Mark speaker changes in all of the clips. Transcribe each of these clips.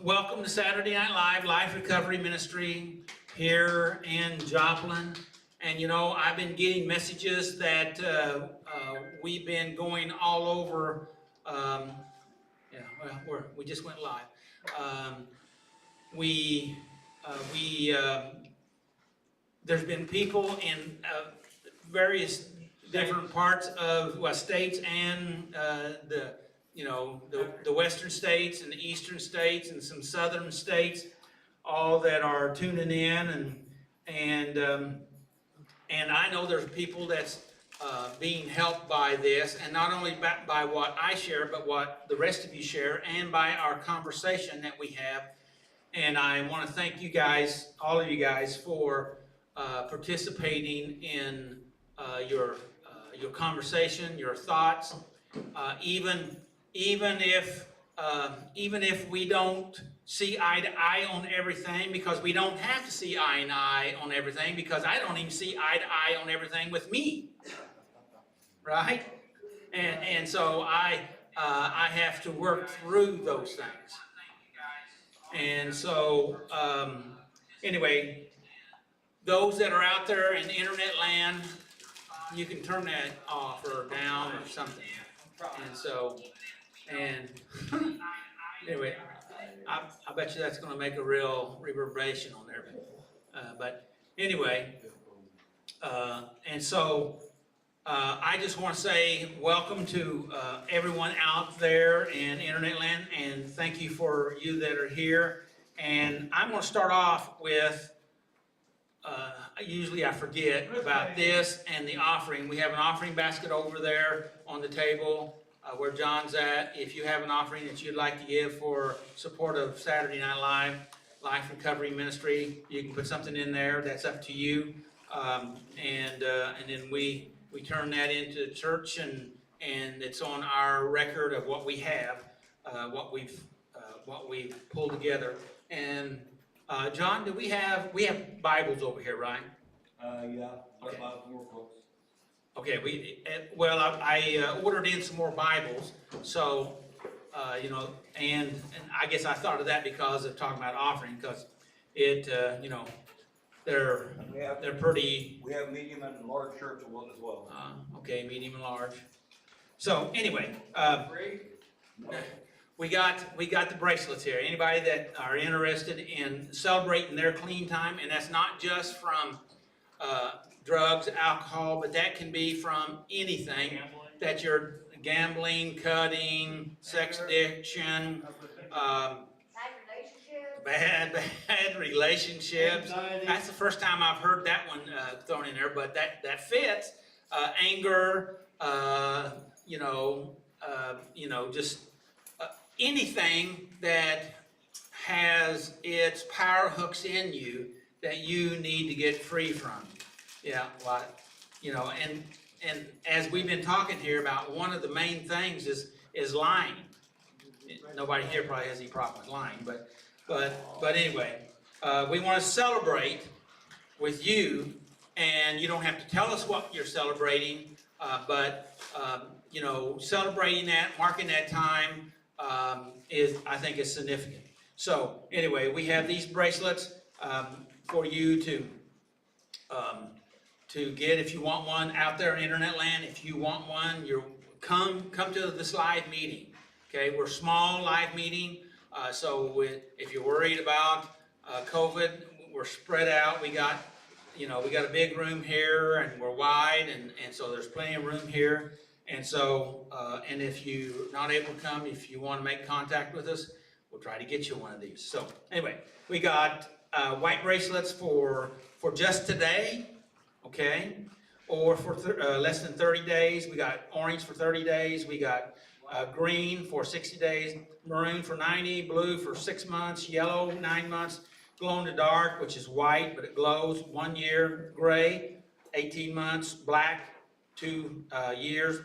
Speaker 1: Welcome to Saturday Night Live, Life Recovery Ministry here in Joplin. And you know, I've been getting messages that we've been going all over. We just went live. There's been people in various different parts of states and the western states and the eastern states and some southern states, all that are tuning in, and I know there's people that's being helped by this, and not only by what I share, but what the rest of you share, and by our conversation that we have. And I want to thank you guys, all of you guys, for participating in your conversation, your thoughts, even if we don't see eye to eye on everything, because we don't have to see eye to eye on everything, because I don't even see eye to eye on everything with me, right? And so I have to work through those things. And so anyway, those that are out there in internet land, you can turn that off or down or something. And so, anyway, I bet you that's going to make a real reverberation on there. But anyway, and so I just want to say welcome to everyone out there in internet land, and thank you for you that are here. And I'm going to start off with, usually I forget about this and the offering. We have an offering basket over there on the table where John's at. If you have an offering that you'd like to give for support of Saturday Night Live, Life Recovery Ministry, you can put something in there. That's up to you. And then we turn that into church, and it's on our record of what we have, what we've pulled together. And John, we have Bibles over here, right?
Speaker 2: Yeah.
Speaker 1: Okay.
Speaker 2: More books.
Speaker 1: Okay. I ordered in some more Bibles, so and I guess I thought of that because of talking about offering, because it they're pretty.
Speaker 2: We have medium and large shirts as well.
Speaker 1: Okay, medium and large. So anyway, we got the bracelets here. Anybody that are interested in celebrating their clean time, and that's not just from drugs, alcohol, but that can be from anything that you're gambling, cutting, sex addiction, bad relationships. That's the first time I've heard that one thrown in there, but that fits. Anger, just anything that has its power hooks in you that you need to get free from. Yeah, and as we've been talking here about, one of the main things is lying. Nobody here probably has any problem with lying, but anyway, we want to celebrate with you, and you don't have to tell us what you're celebrating, but celebrating that, marking that time, I think is significant. So anyway, we have these bracelets for you to get if you want one out there in internet land. If you want one, come to this live meeting. Okay, we're small live meeting, so if you're worried about COVID, we're spread out. We got a big room here, and we're wide, and so there's plenty of room here. And so, and if you're not able to come, if you want to make contact with us, we'll try to get you one of these. So anyway, we got white bracelets for just today, okay, or for less than 30 days. We got orange for 30 days. We got green for 60 days, maroon for 90, blue for 6 months, yellow 9 months, glow in the dark, which is white but it glows, 1 year, gray 18 months, black 2 years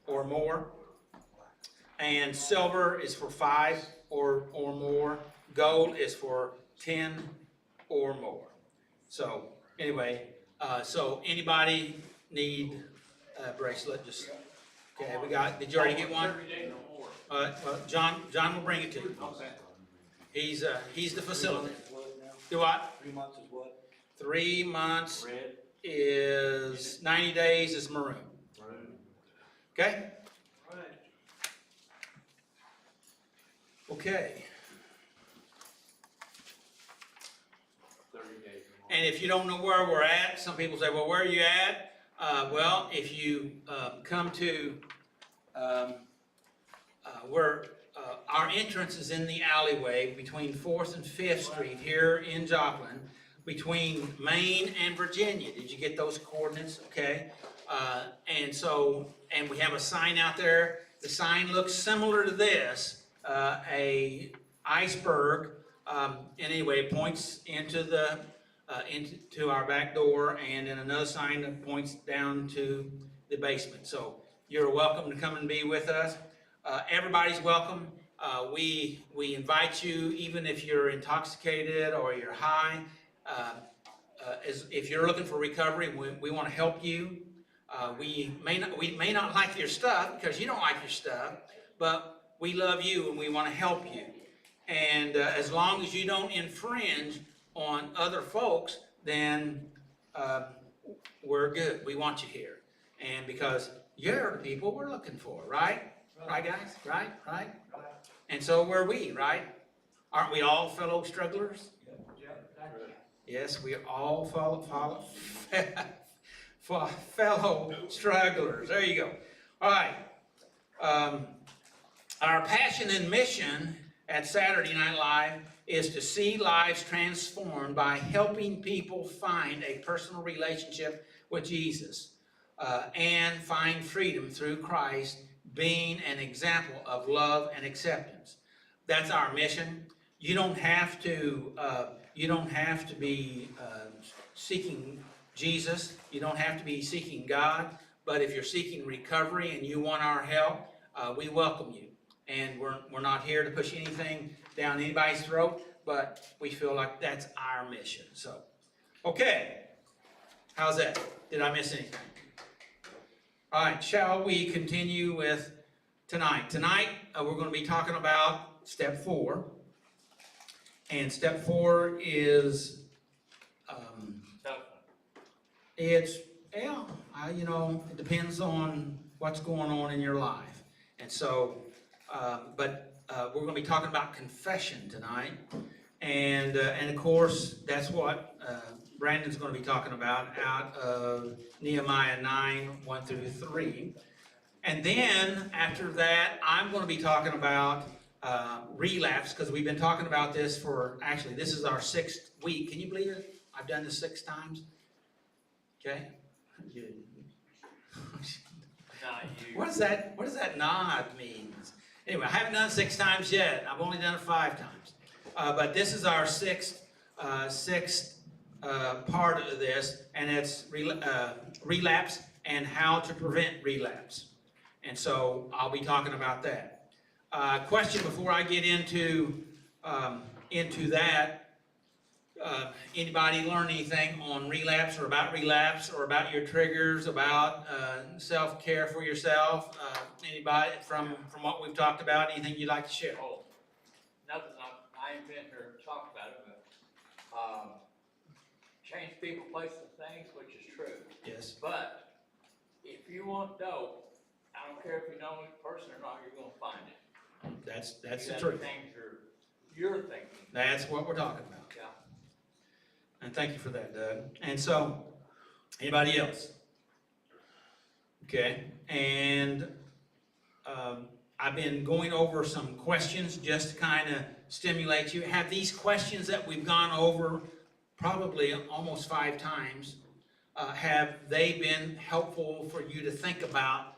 Speaker 1: or more, and silver is for 5 or more, gold is for 10 or more. So anyway, so anybody need a bracelet? Just okay. Did you already get one? Well, John will bring it to you. He's the facilitator.
Speaker 2: 3 months is what now?
Speaker 1: Do what?
Speaker 2: 3 months is what?
Speaker 1: 3 months
Speaker 2: Red?
Speaker 1: is 90 days is maroon. Okay?
Speaker 2: Right.
Speaker 1: Okay.
Speaker 2: 30 days.
Speaker 1: And if you don't know where we're at, some people say, well, where are you at? Well, if you come to where our entrance is in the alleyway between 4th and 5th Street here in Joplin, between Maine and Virginia. Did you get those coordinates? Okay. And we have a sign out there. The sign looks similar to this, a iceberg. And anyway, it points into our back door, and then another sign that points down to the basement. So you're welcome to come and be with us. Everybody's welcome. We invite you, even if you're intoxicated or you're high. If you're looking for recovery, we want to help you. We may not like your stuff because you don't like your stuff, but we love you and we want to help you. And as long as you don't infringe on other folks, then we're good. We want you here. And because you're the people we're looking for, right? Right, guys? Right? And so were we, right? Aren't we all fellow strugglers? Yes, we are all fellow strugglers. There you go. All right. Our passion and mission at Saturday Night Live is to see lives transformed by helping people find a personal relationship with Jesus and find freedom through Christ, being an example of love and acceptance. That's our mission. You don't have to be seeking Jesus. You don't have to be seeking God. But if you're seeking recovery and you want our help, we welcome you. And we're not here to push anything down anybody's throat, but we feel like that's our mission. So, okay. How's that? Did I miss anything? All right, shall we continue with tonight? Tonight, we're going to be talking about step 4. And step 4 is, it depends on what's going on in your life. And so, we're going to be talking about confession tonight. And of course, that's what Brandon's going to be talking about out of Nehemiah 9, 1 through 3. And then after that, I'm going to be talking about relapse, because we've been talking about this this is our 6th week. Can you believe it? I've done this 6 times. Okay? What does that nod mean? Anyway, I haven't done it 6 times yet. I've only done it 5 times. But this is our sixth part of this, and it's relapse and how to prevent relapse. And so I'll be talking about that. Question before I get into that. Anybody learn anything on relapse or about your triggers, about self-care for yourself? Anybody from what we've talked about, anything you'd like to share?
Speaker 3: Oh, nothing. I ain't been here to talk about it, but change people, places, things, which is true.
Speaker 1: Yes.
Speaker 3: But if you want dope, I don't care if you know the person or not, you're going to find it.
Speaker 1: That's the truth.
Speaker 3: Things you're thinking.
Speaker 1: That's what we're talking about.
Speaker 3: Yeah.
Speaker 1: And thank you for that, Doug. And so, anybody else? Okay, and I've been going over some questions just to kind of stimulate you. Have these questions that we've gone over probably almost 5 times, have they been helpful for you to think about?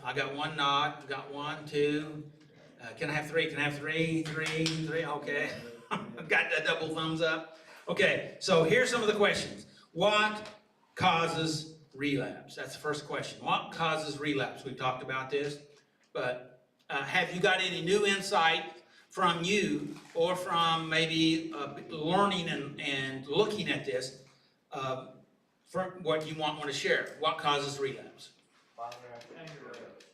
Speaker 1: I got 1 nod, I got 1, 2, can I have 3? Can I have 3? 3, okay. I've got the double thumbs up. Okay, so here's some of the questions. What causes relapse? That's the first question. What causes relapse? We've talked about this, but have you got any new insight from you or from maybe learning and looking at this from what you want to share? What causes relapse?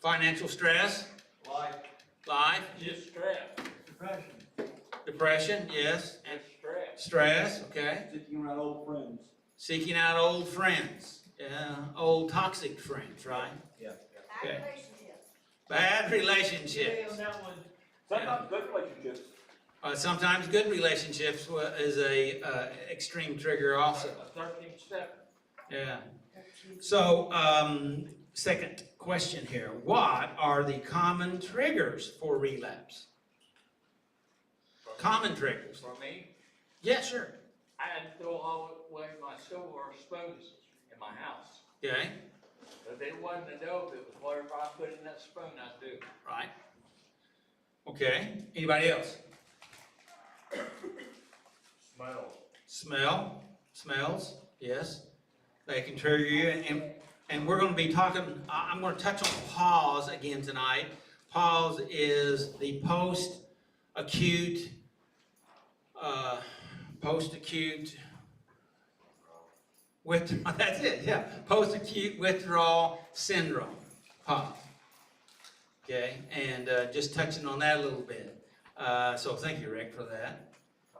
Speaker 1: Financial stress.
Speaker 2: Life.
Speaker 1: Life.
Speaker 3: Just stress.
Speaker 2: Depression.
Speaker 1: Depression, yes. And
Speaker 3: stress.
Speaker 1: stress, okay.
Speaker 2: Sticking around old friends.
Speaker 1: Seeking out old friends. Yeah, old toxic friends, right?
Speaker 2: Yeah.
Speaker 1: Okay.
Speaker 4: Bad relationships.
Speaker 1: Bad relationships.
Speaker 2: Sometimes good relationships.
Speaker 1: Sometimes good relationships is a extreme trigger also.
Speaker 3: A 13th step.
Speaker 1: Yeah. So, second question here. What are the common triggers for relapse? Common triggers.
Speaker 3: For me,
Speaker 1: Yeah, sure.
Speaker 3: I had to throw all away my silver spoons in my house.
Speaker 1: Okay,
Speaker 3: If it wasn't a dope, it was whatever I put in that spoon, I'd do.
Speaker 1: right. Okay, anybody else? Smells, yes. They can trigger you, and we're gonna be talking, I'm gonna touch on pause again tonight. Pause is the post-acute, that's it, yeah. Post-acute withdrawal syndrome, pause. Okay, and just touching on that a little bit. So thank you, Rick, for that.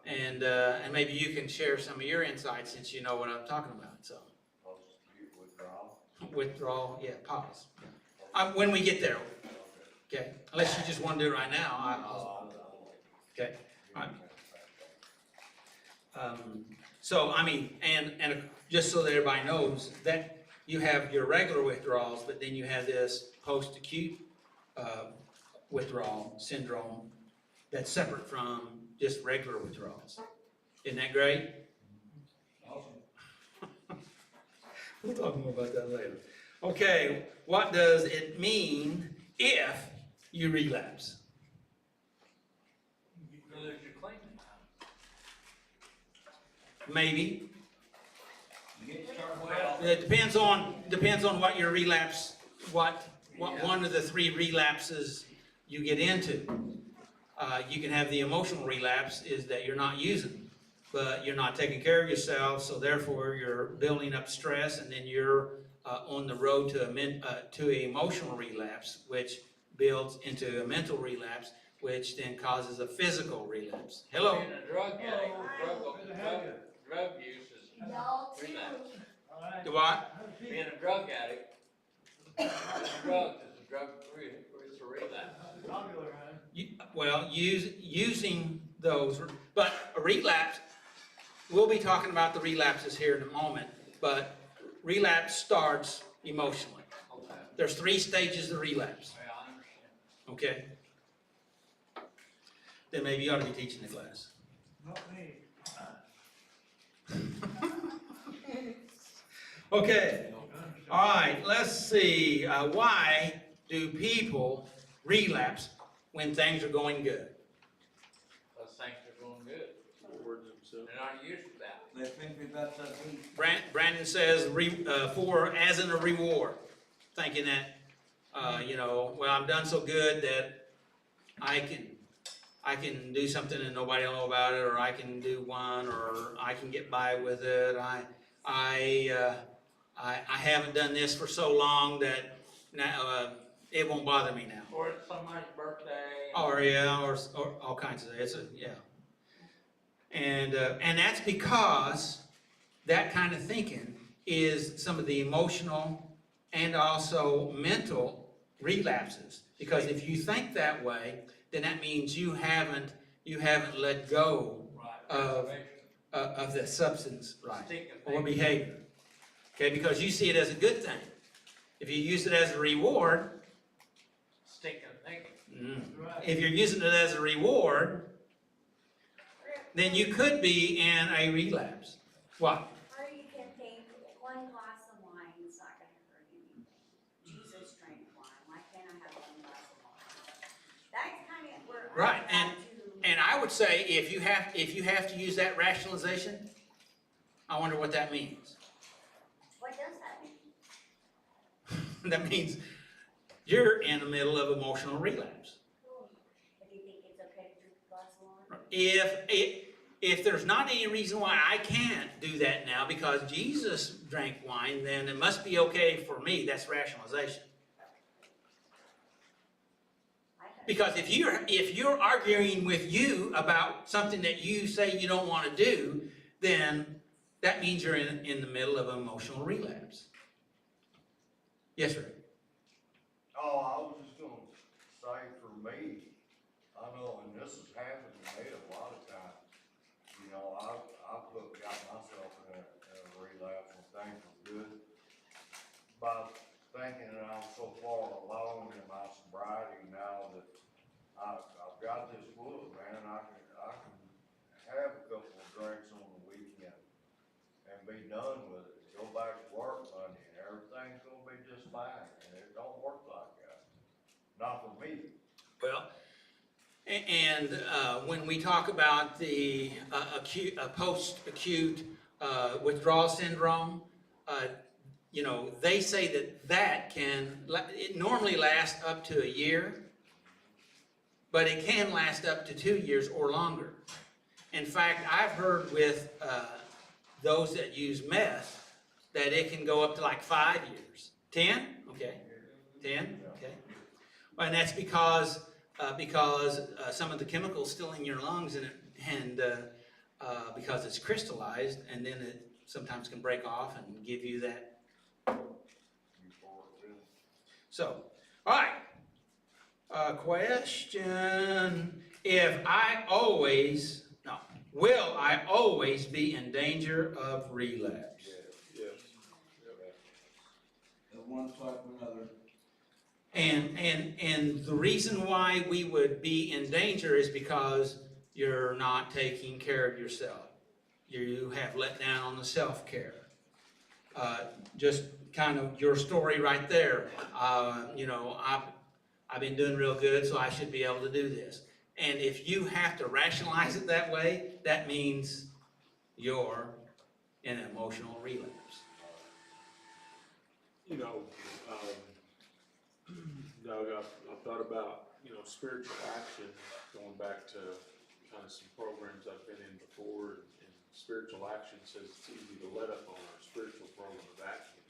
Speaker 1: And maybe you can share some of your insights since you know what I'm talking about, so. Withdrawal, yeah, pause. When we get there, okay? Unless you just want to do it right now, okay? All right. So, I mean, and just so that everybody knows, that you have your regular withdrawals, but then you have this post-acute withdrawal syndrome that's separate from just regular withdrawals. Isn't that great? We'll talk more about that later. Okay, what does it mean if you relapse?
Speaker 3: You lose your cleaning time.
Speaker 1: Maybe.
Speaker 3: You get started well.
Speaker 1: It depends on what your relapse, what one of the three relapses you get into. You can have the emotional relapse is that you're not using, but you're not taking care of yourself, so therefore you're building up stress, and then you're on the road to an emotional relapse, which builds into a mental relapse, which then causes a physical relapse. Hello?
Speaker 3: Being a drug addict, drug use is
Speaker 4: Y'all too.
Speaker 3: relapse.
Speaker 1: The what?
Speaker 3: Being a drug addict, drugs is a drug, it's a relapse.
Speaker 1: Well, using those, but a relapse, we'll be talking about the relapses here in a moment, but relapse starts emotionally.
Speaker 3: Okay.
Speaker 1: There's 3 stages of relapse,
Speaker 3: Yeah, I understand.
Speaker 1: okay? Then maybe you ought to be teaching the class.
Speaker 2: Not me.
Speaker 1: Okay, all right, let's see. Why do people relapse when things are going good?
Speaker 3: Those things are going good. They're not used to that.
Speaker 2: They think they've got something.
Speaker 1: Brandon says, for as in a reward, thinking that, well, I'm done so good that I can do something and nobody will know about it, or I can do one, or I can get by with it. I haven't done this for so long that now it won't bother me now.
Speaker 3: Or it's somebody's birthday.
Speaker 1: Or all kinds of things. And that's because that kind of thinking is some of the emotional and also mental relapses. Because if you think that way, then that means you haven't let go of the substance, right, or behavior. Okay, because you see it as a good thing. If you use it as a reward,
Speaker 3: Stinking thinking.
Speaker 1: if you're using it as a reward, then you could be in a relapse. What?
Speaker 4: Or you can think one glass of wine is not gonna hurt anything. Jesus drank wine, why can't I have one glass of wine? That's kind of where
Speaker 1: Right,
Speaker 4: I have to.
Speaker 1: And I would say if you have to use that rationalization, I wonder what that means.
Speaker 4: What does that mean?
Speaker 1: That means you're in the middle of emotional relapse.
Speaker 4: If you think it's okay to drink a glass of wine?
Speaker 1: If there's not any reason why I can't do that now because Jesus drank wine, then it must be okay for me. That's rationalization.
Speaker 4: I
Speaker 1: Because if you're arguing with you about something that you say you don't want to do, then that means you're in the middle of emotional relapse. Yes, sir.
Speaker 5: Oh, I was just gonna say for me, I know, and this has happened to me a lot of times. You know, I've got myself in a relapse when things were good. By thinking that I'm so far along in my sobriety now that I've got this book, man, I can have a couple of drinks on the weekend and be done with it. Go back to work Monday and everything's gonna be just fine, and it don't work like that. Not for me.
Speaker 1: Well, and when we talk about the post-acute withdrawal syndrome, you know, they say that it normally lasts up to a year, but it can last up to 2 years or longer. In fact, I've heard with those that use meth that it can go up to like 5 years. 10? Okay. 10? Okay. Well, and that's because some of the chemicals still in your lungs and because it's crystallized, and then it sometimes can break off and give you that. So, all right. Question: will I always be in danger of relapse?
Speaker 5: Yes.
Speaker 2: And one type or another.
Speaker 1: And the reason why we would be in danger is because you're not taking care of yourself. You have let down on the self-care. Just kind of your story right there. You know, I've been doing real good, so I should be able to do this. And if you have to rationalize it that way, that means you're in an emotional relapse.
Speaker 6: You know, Doug, I've thought about, you know, spiritual action, going back to kind of some programs I've been in before, and spiritual action says it's easy to let up on our spiritual program of action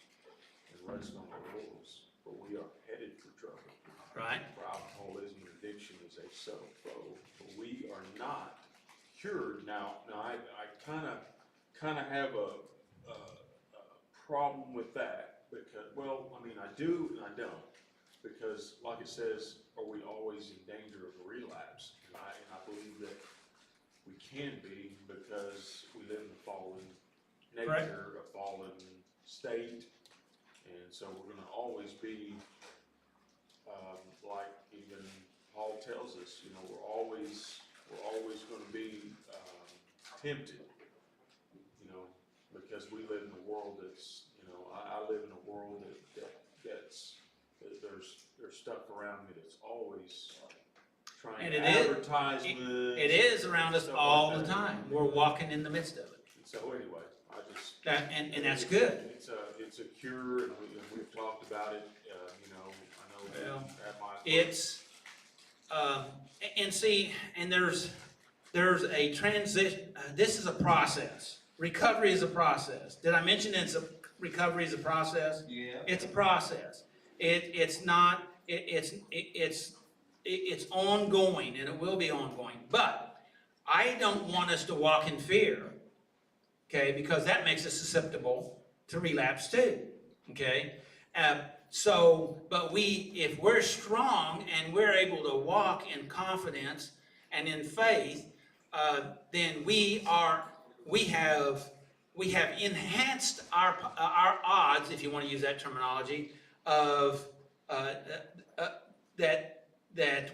Speaker 6: and rest on our laurels, but we are headed for trouble.
Speaker 1: Right?
Speaker 6: For alcoholism and addiction is a subtle foe, but we are not cured. Now I kind of have a problem with that, because, well, I mean, I do and I don't, because like it says, are we always in danger of a relapse? And I believe that we can be, because we live in a fallen nature, a fallen state, and so we're going to always be, like even Paul tells us, you know, we're always going to be tempted, you know, because we live in a world that's, you know, I live in a world there's stuff around me that's always trying
Speaker 1: And
Speaker 6: to
Speaker 1: it is-
Speaker 6: advertisement.
Speaker 1: It is around us
Speaker 6: stuff
Speaker 1: all
Speaker 6: like
Speaker 1: the
Speaker 6: that.
Speaker 1: time. We're walking in the midst of it.
Speaker 6: And so anyway, I just.
Speaker 1: And that's good.
Speaker 6: It's a cure, and we've talked about it, you know, I know
Speaker 1: Well,
Speaker 6: at my.
Speaker 1: It's, and see, and there's a transition, this is a process. Ongoing is a process. Did I mention recovery is a process?
Speaker 2: Yeah.
Speaker 1: It's a process. It's not, it's ongoing, and it will be ongoing. But I don't want us to walk in fear, okay, because that makes us susceptible to relapse too, okay? But if we're strong and we're able to walk in confidence and in faith, then we have enhanced our odds, if you want to use that terminology, of that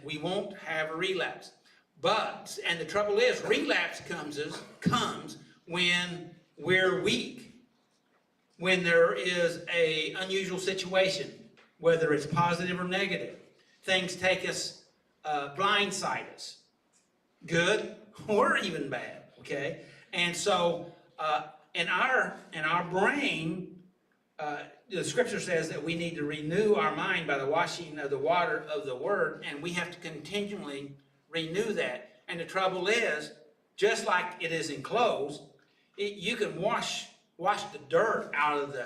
Speaker 1: we won't have a relapse. And the trouble is, relapse comes when we're weak, when there is an unusual situation, whether it's positive or negative. Things take us, blindside us, good or even bad, okay? And so, in our brain, the scripture says that we need to renew our mind by the washing of the water of the word, and we have to continually renew that. And the trouble is, just like it is in clothes, you can wash the dirt out of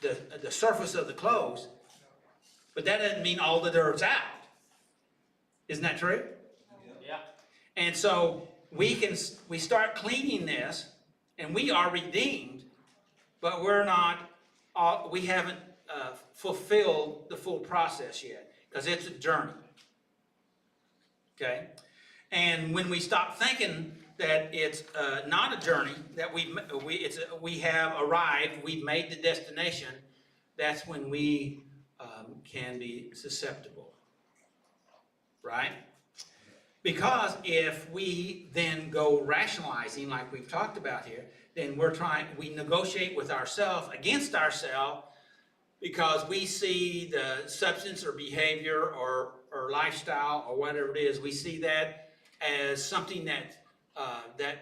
Speaker 1: the surface of the clothes, but that doesn't mean all the dirt's out. Isn't that true?
Speaker 3: Yeah.
Speaker 1: And so we start cleaning this, and we are redeemed, but we haven't fulfilled the full process yet, because it's a journey. Okay? And when we stop thinking that it's not a journey, that we have arrived, we've made the destination, that's when we can be susceptible. Right? Because if we then go rationalizing, like we've talked about here, then we negotiate with ourselves, against ourselves, because we see the substance or behavior or lifestyle or whatever it is, we see that as something that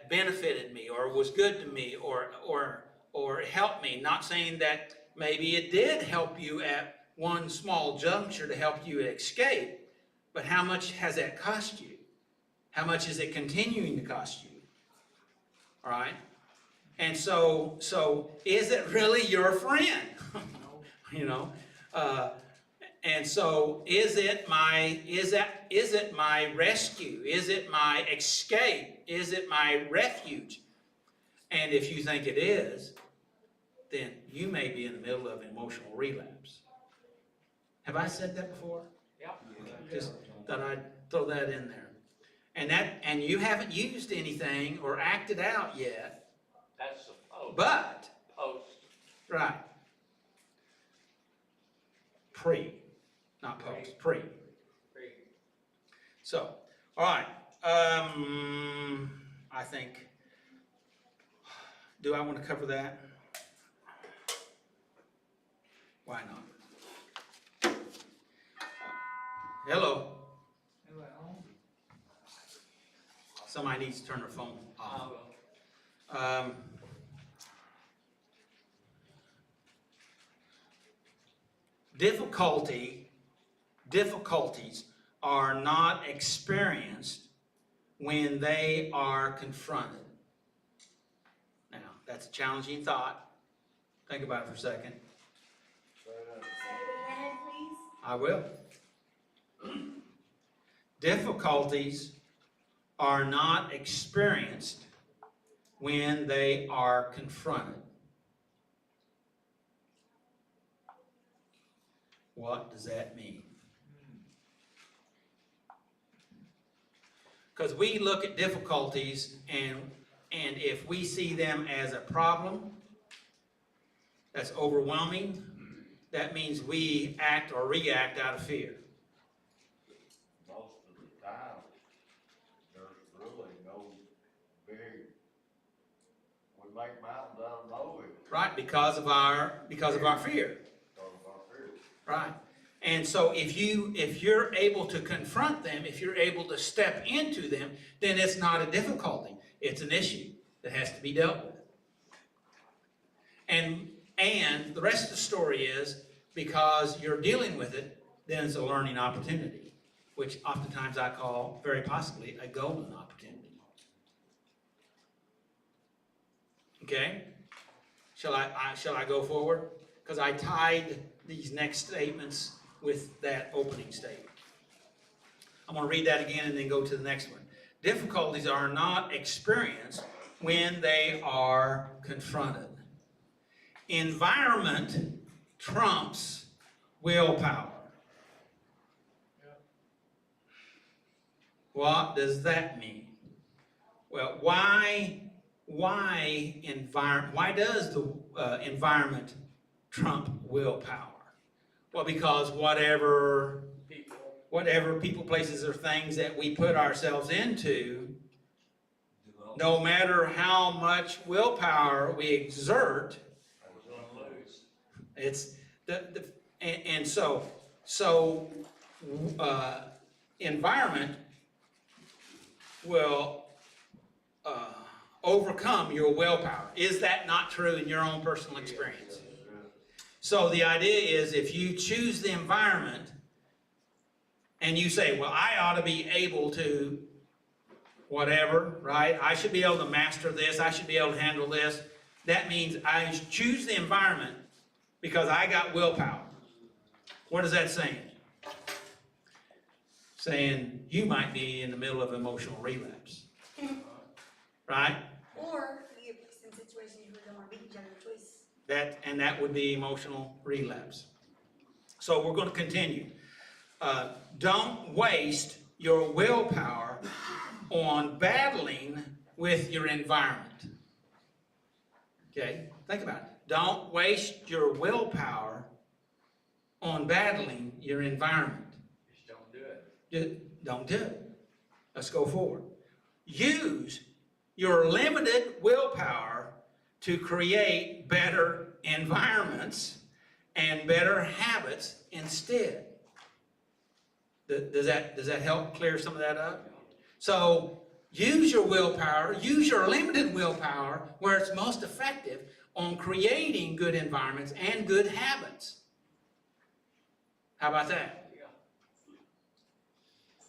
Speaker 1: benefited me or was good to me or helped me. Not saying that maybe it did help you at one small juncture to help you escape, but how much has that cost you? How much is it continuing to cost you? All right? And so is it really your friend? You know? And so is it my rescue? Is it my escape? Is it my refuge? And if you think it is, then you may be in the middle of emotional relapse. Have I said that before?
Speaker 3: Yeah.
Speaker 1: Just thought I'd throw that in there. And you haven't used anything or acted out yet,
Speaker 3: That's the post.
Speaker 1: but,
Speaker 3: Post.
Speaker 1: right. Not post, pre.
Speaker 3: Pre.
Speaker 1: So, all right, I think, do I want to cover that? Why not? Hello? Somebody needs to turn their phone off. Difficulties are not experienced when they are confronted. Now, that's a challenging thought. Think about it for a second.
Speaker 5: Say that.
Speaker 4: Say it again, please.
Speaker 1: I will. Difficulties are not experienced when they are confronted. What does that mean? Because we look at difficulties, and if we see them as a problem that's overwhelming, that means we act or react out of fear.
Speaker 5: Most of the time, there's really no big, we make mountains out of molehills.
Speaker 1: Right, because of our fear.
Speaker 5: Because of our fear.
Speaker 1: Right. And so if you're able to confront them, if you're able to step into them, then it's not a difficulty. It's an issue that has to be dealt with. And the rest of the story is, because you're dealing with it, then it's a learning opportunity, which oftentimes I call, very possibly, a golden opportunity. Okay? Shall I go forward? Because I tied these next statements with that opening statement. I'm going to read that again and then go to the next one. Difficulties are not experienced when they are confronted. Environment trumps willpower. What does that mean? Well, why does the environment trump willpower? Well, because whatever people, places, or things that we put ourselves into, no matter how much willpower we exert,
Speaker 3: We're gonna lose.
Speaker 1: it's environment will overcome your willpower. Is that not true in your own personal experience? So the idea is, if you choose the environment and you say, well, I ought to be able to whatever, right? I should be able to master this. I should be able to handle this. That means I choose the environment because I got willpower. What is that saying? saying you might be in the middle of emotional relapse. Right?
Speaker 7: Or we get placed in situations where we don't want to beat each other choice.
Speaker 1: That would be emotional relapse. So we're going to continue. Don't waste your willpower on battling with your environment. Okay? Think about it. Don't waste your willpower on battling your environment.
Speaker 3: Just don't do it.
Speaker 1: Just don't do it. Let's go forward. Use your limited willpower to create better environments and better habits instead. Does that help clear some of that up? So use your willpower, use your limited willpower where it's most effective on creating good environments and good habits. How about that?
Speaker 3: Yeah.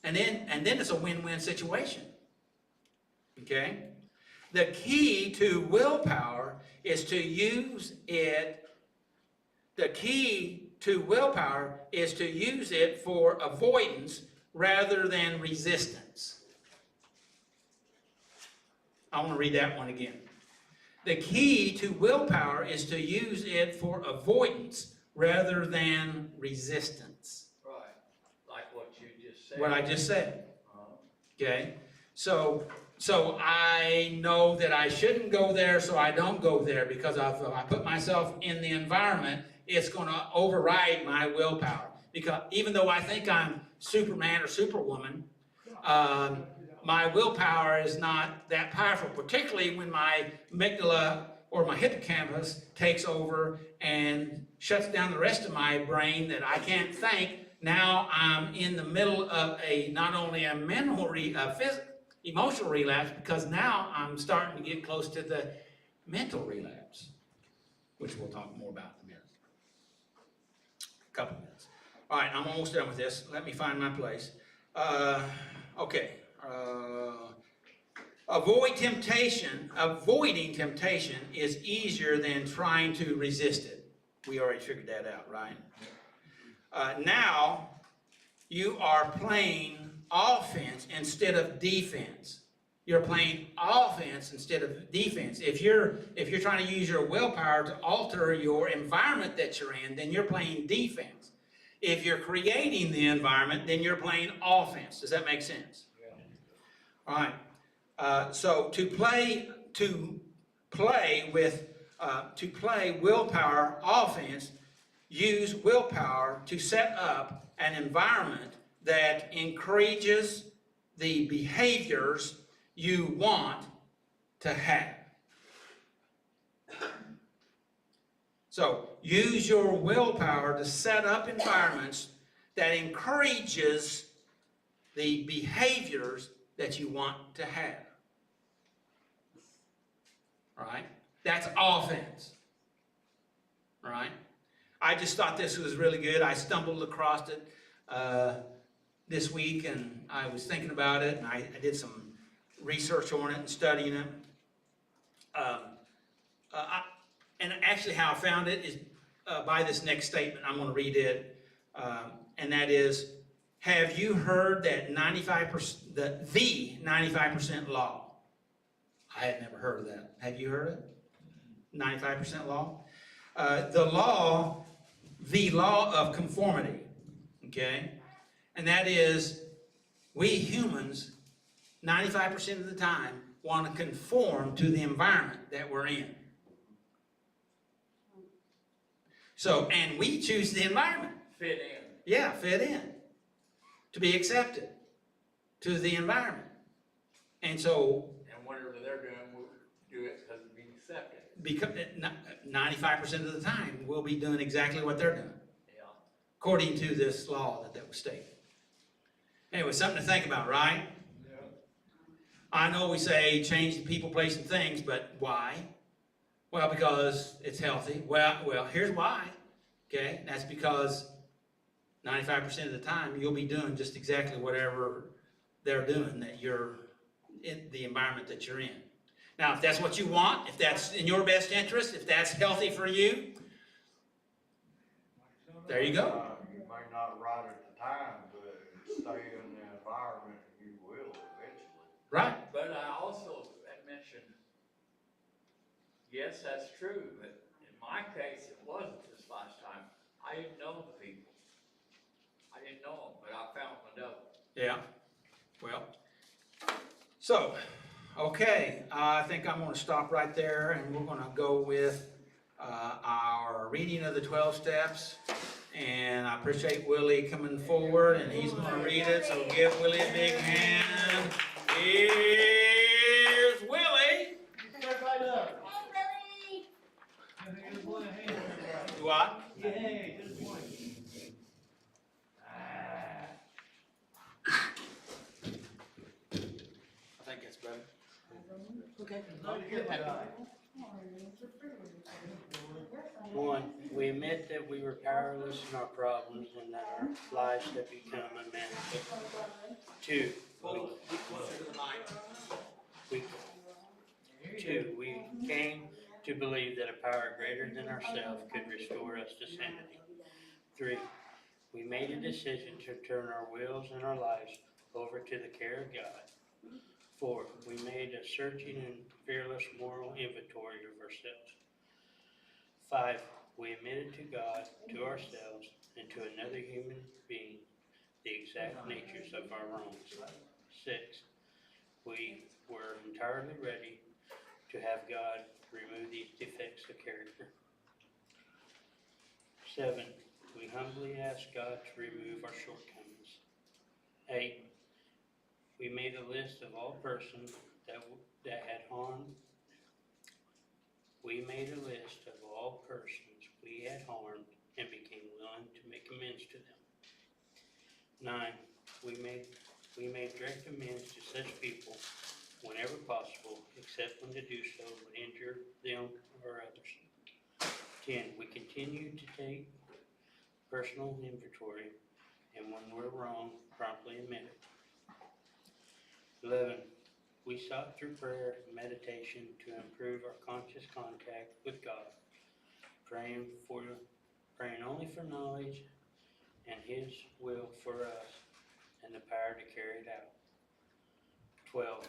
Speaker 1: And then it's a win-win situation. Okay? The key to willpower is to use it. The key to willpower is to use it for avoidance rather than resistance. I want to read that one again. The key to willpower is to use it for avoidance rather than resistance.
Speaker 3: Right. Like what you just said.
Speaker 1: What I just said.
Speaker 3: Uh-huh.
Speaker 1: Okay? So I know that I shouldn't go there, so I don't go there, because if I put myself in the environment, it's going to override my willpower. Because even though I think I'm Superman or Superwoman, my willpower is not that powerful, particularly when my amygdala or my hippocampus takes over and shuts down the rest of my brain that I can't think. Now I'm in the middle of not only a emotional relapse, because now I'm starting to get close to the mental relapse, which we'll talk more about in a minute. A couple minutes. All right, I'm almost done with this. Let me find my place. Okay. Avoiding temptation is easier than trying to resist it. We already figured that out, right? Now you are playing offense instead of defense. You're playing offense instead of defense. If you're trying to use your willpower to alter your environment that you're in, then you're playing defense. If you're creating the environment, then you're playing offense. Does that make sense?
Speaker 3: Yeah.
Speaker 1: All right. So to play willpower offense, use willpower to set up an environment that encourages the behaviors you want to have. So use your willpower to set up environments that encourages the behaviors that you want to have. All right? That's offense. All right? I just thought this was really good. I stumbled across it this week, and I was thinking about it, and I did some research on it and studying it. And actually how I found it is by this next statement. I'm going to read it, and that is, have you heard that 95%, the 95% law? I had never heard of that. Have you heard it? 95% law? The law of conformity, okay? And that is, we humans, 95% of the time, want to conform to the environment that we're in. So, and we choose the environment.
Speaker 3: Fit in.
Speaker 1: Yeah, fit in. To be accepted to the environment. And so,
Speaker 3: And whatever they're doing, we'll do it because we accept it.
Speaker 1: because 95% of the time, we'll be doing exactly what they're doing,
Speaker 3: Yeah.
Speaker 1: according to this law that was stated. Anyway, something to think about, right?
Speaker 3: Yeah.
Speaker 1: I know we say change the people, place, and things, but why? Well, because it's healthy. Well, here's why. Okay, that's because 95% of the time you'll be doing just exactly whatever they're doing, that you're in the environment that you're in. Now, if that's what you want, if that's in your best interest, if that's healthy for you, there you go.
Speaker 5: You may not right at the time, but stay in the
Speaker 1: Right.
Speaker 3: But I also had mentioned, yes, that's true, but in my case, it wasn't this last time. I didn't know the people. I didn't know them, but I found my devil.
Speaker 1: Yeah, well, so, okay, I think I'm gonna stop right there, and we're gonna go with our reading of the 12 steps. And I appreciate Willie coming forward, and he's gonna read it, so give Willie a big hand. Here's Willie.
Speaker 2: Step right up.
Speaker 4: Hey, Billy!
Speaker 2: Give one a hand.
Speaker 1: Do what?
Speaker 2: Yay, just one.
Speaker 1: I think it's better.
Speaker 2: Not a good guy.
Speaker 8: One, we admit that we were powerless in our problems and that our lives have become unmanageable. Two, we came to believe that a power greater than ourselves could restore us to sanity. Three, we made a decision to turn our wills and our lives over to the care of God. Four, we made a searching and fearless moral inventory of ourselves. 5, we admitted to God, to ourselves, and to another human being the exact natures of our wrongs. 6, we were entirely ready to have God remove these defects of character. 7, we humbly asked God to remove our shortcomings. 8, we made a list of all persons that had harmed. We made a list of all persons we had harmed and became willing to make amends to them. 9, we made direct amends to such people whenever possible, except when to do so would injure them or others. 10, we continued to take personal inventory, and when we're wrong, promptly admit it. 11, we sought through prayer and meditation to improve our conscious contact with God, praying only for knowledge and His will for us and the power to carry it out. 12,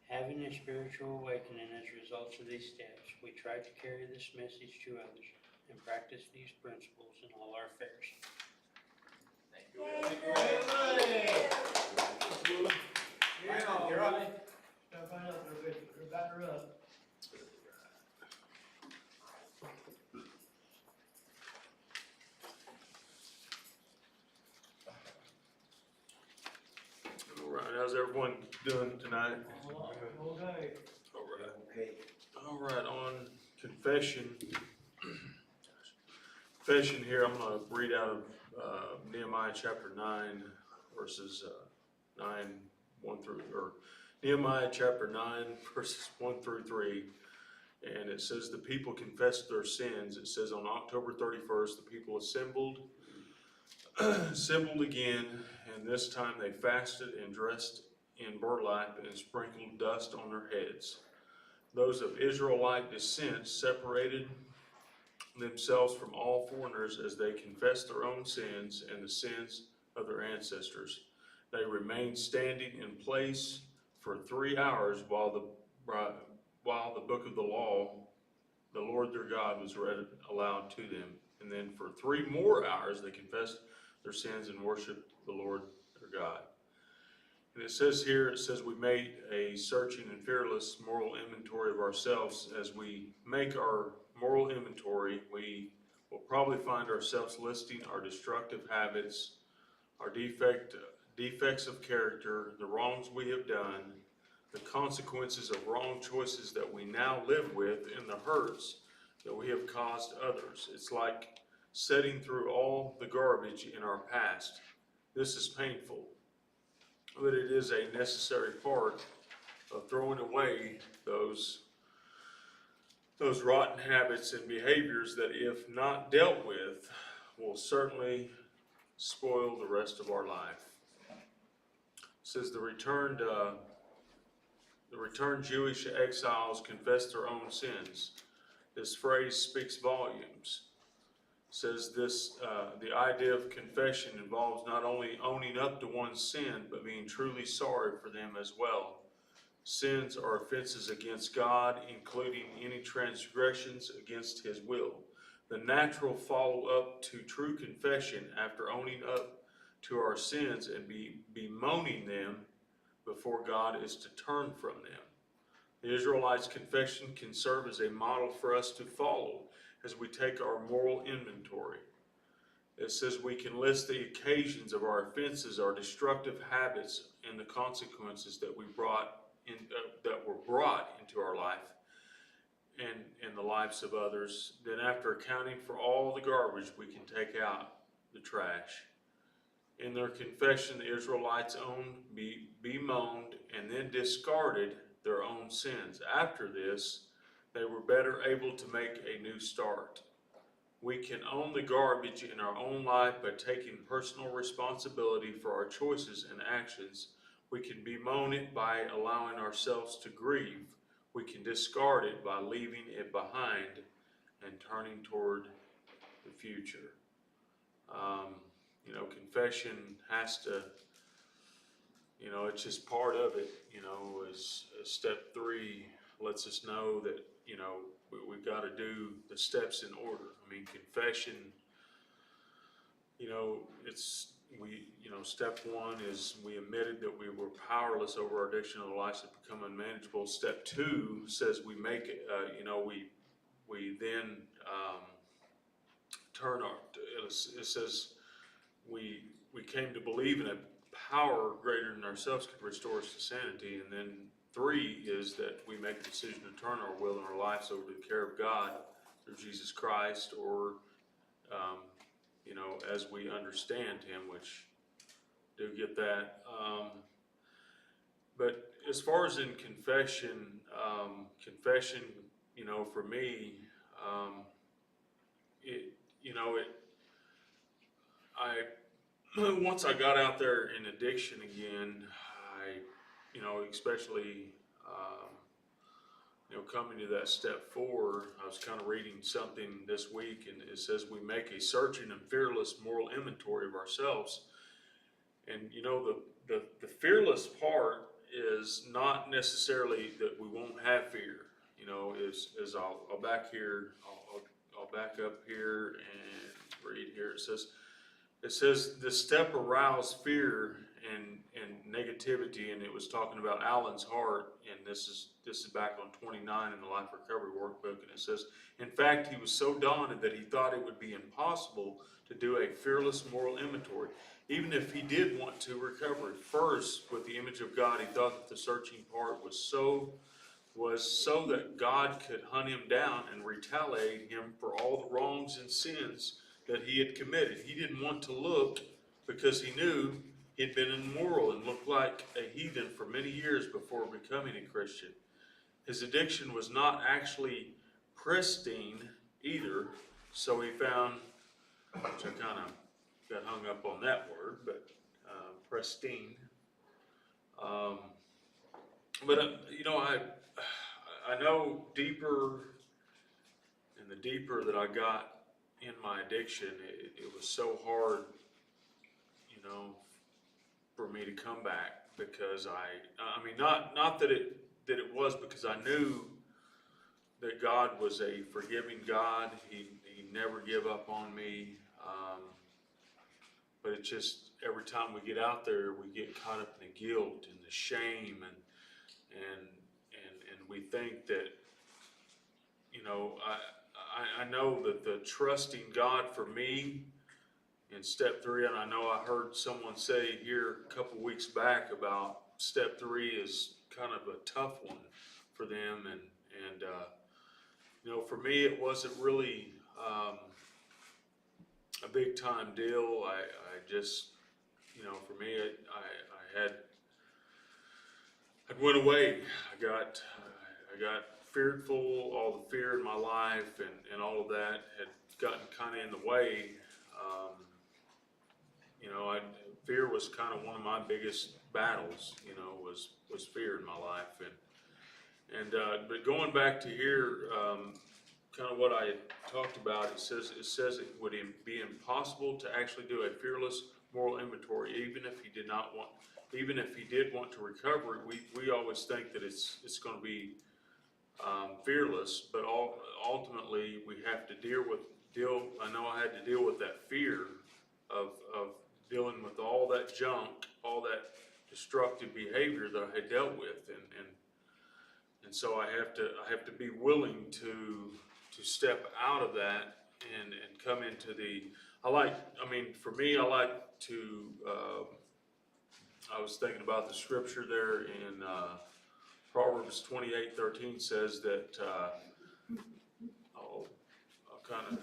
Speaker 8: having a spiritual awakening as a result of these steps, we tried to carry this message to others and practice these principles in all our affairs.
Speaker 3: Thank you.
Speaker 2: You're up. Step right up there, Victor. You're batter up.
Speaker 6: All right, how's everyone doing tonight?
Speaker 2: Okay.
Speaker 6: All right. Okay. All right, on confession. Confession here, I'm gonna read out of Nehemiah chapter 9, verses 1-3. And it says, the people confessed their sins. It says on October 31st, the people assembled again, and this time they fasted and dressed in burlap and sprinkled dust on their heads. Those of Israelite descent separated themselves from all foreigners as they confessed their own sins and the sins of their ancestors. They remained standing in place for 3 hours while the book of the law, the Lord their God, was read aloud to them. And then for 3 more hours they confessed their sins and worshiped the Lord their God. And it says we made a searching and fearless moral inventory of ourselves. As we make our moral inventory, we will probably find ourselves listing our destructive habits, our defects of character, the wrongs we have done, the consequences of wrong choices that we now live with, and the hurts that we have caused others. It's like sitting through all the garbage in our past. This is painful, but it is a necessary part of throwing away those rotten habits and behaviors that, if not dealt with, will certainly spoil the rest of our life. It says the returned Jewish exiles confessed their own sins. This phrase speaks volumes. says this, the idea of confession involves not only owning up to one's sin, but being truly sorry for them as well. Sins are offenses against God, including any transgressions against His will. The natural follow-up to true confession after owning up to our sins and bemoaning them before God is to turn from them. The Israelites' confession can serve as a model for us to follow as we take our moral inventory. It says we can list the occasions of our offenses, our destructive habits, and the consequences that were brought into our life and the lives of others. Then after accounting for all the garbage, we can take out the trash. In their confession, the Israelites bemoaned and then discarded their own sins. After this, they were better able to make a new start. We can own the garbage in our own life by taking personal responsibility for our choices and actions. We can bemoan it by allowing ourselves to grieve. We can discard it by leaving it behind and turning toward the future. Confession has to, it's just part of it, as step 3 lets us know that, we've got to do the steps in order. Confession, step 1 is we admitted that we were powerless over our addiction and our lives had become unmanageable. Step 2 says we make it, we then turn our, it says we came to believe in a power greater than ourselves could restore us to sanity. And then 3 is that we make a decision to turn our will and our lives over to the care of God through Jesus Christ, or as we understand Him, which do get that. But as far as in confession, for me, once I got out there in addiction again, especially, coming to that step 4, I was kind of reading something this week, and it says we make a searching and fearless moral inventory of ourselves. And the fearless part is not necessarily that we won't have fear. As I'll back here, I'll back up here and read here. It says the step aroused fear and negativity, and it was talking about Alan's heart, and this is back on 29 in the Life Recovery Workbook, and it says, in fact, he was so daunted that he thought it would be impossible to do a fearless moral inventory, even if he did want to recover. First, with the image of God, he thought that the searching part was so that God could hunt him down and retaliate him for all the wrongs and sins that he had committed. He didn't want to look because he knew he'd been immoral and looked like a heathen for many years before becoming a Christian. His addiction was not actually pristine either, so he found, which I kind of got hung up on that word, but pristine. I know deeper, and the deeper that I got in my addiction, it was so hard, for me to come back, because not that it was, because I knew that God was a forgiving God. He never gave up on me. But it's just every time we get out there, we get caught up in the guilt and the shame, and we think that, I know that the trusting God for me in step 3, and I know I heard someone say here a couple weeks back about step 3 is kind of a tough one for them, and for me it wasn't really a big time deal. I just, for me, I went away. I got fearful. All the fear in my life and all of that had gotten kind of in the way. Fear was kind of one of my biggest battles. Was fear in my life, but going back to here, kind of what I talked about, it says it would be impossible to actually do a fearless moral inventory, even if he did want to recover it. We always think that it's gonna be, fearless, but ultimately, we have to I know I had to deal with that fear of dealing with all that junk, all that destructive behavior that I had dealt with, and so I have to be willing to step out of that and come into for me, I like to, I was thinking about the scripture there in, Proverbs 28:13 says that, I'll kind of,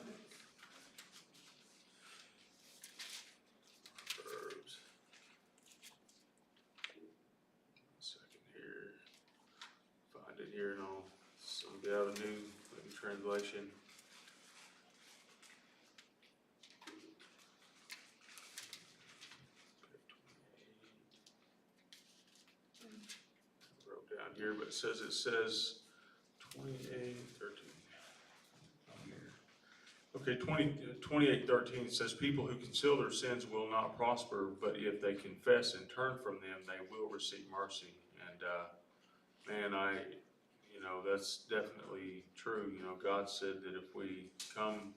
Speaker 6: Proverbs, one second here, find it here, and I'll, some get out of the New Living Translation. Wrote down here, but it says 28:13. Okay, 28:13 says, people who conceal their sins will not prosper, but if they confess and turn from them, they will receive mercy. And man, that's definitely true. God said that if we come,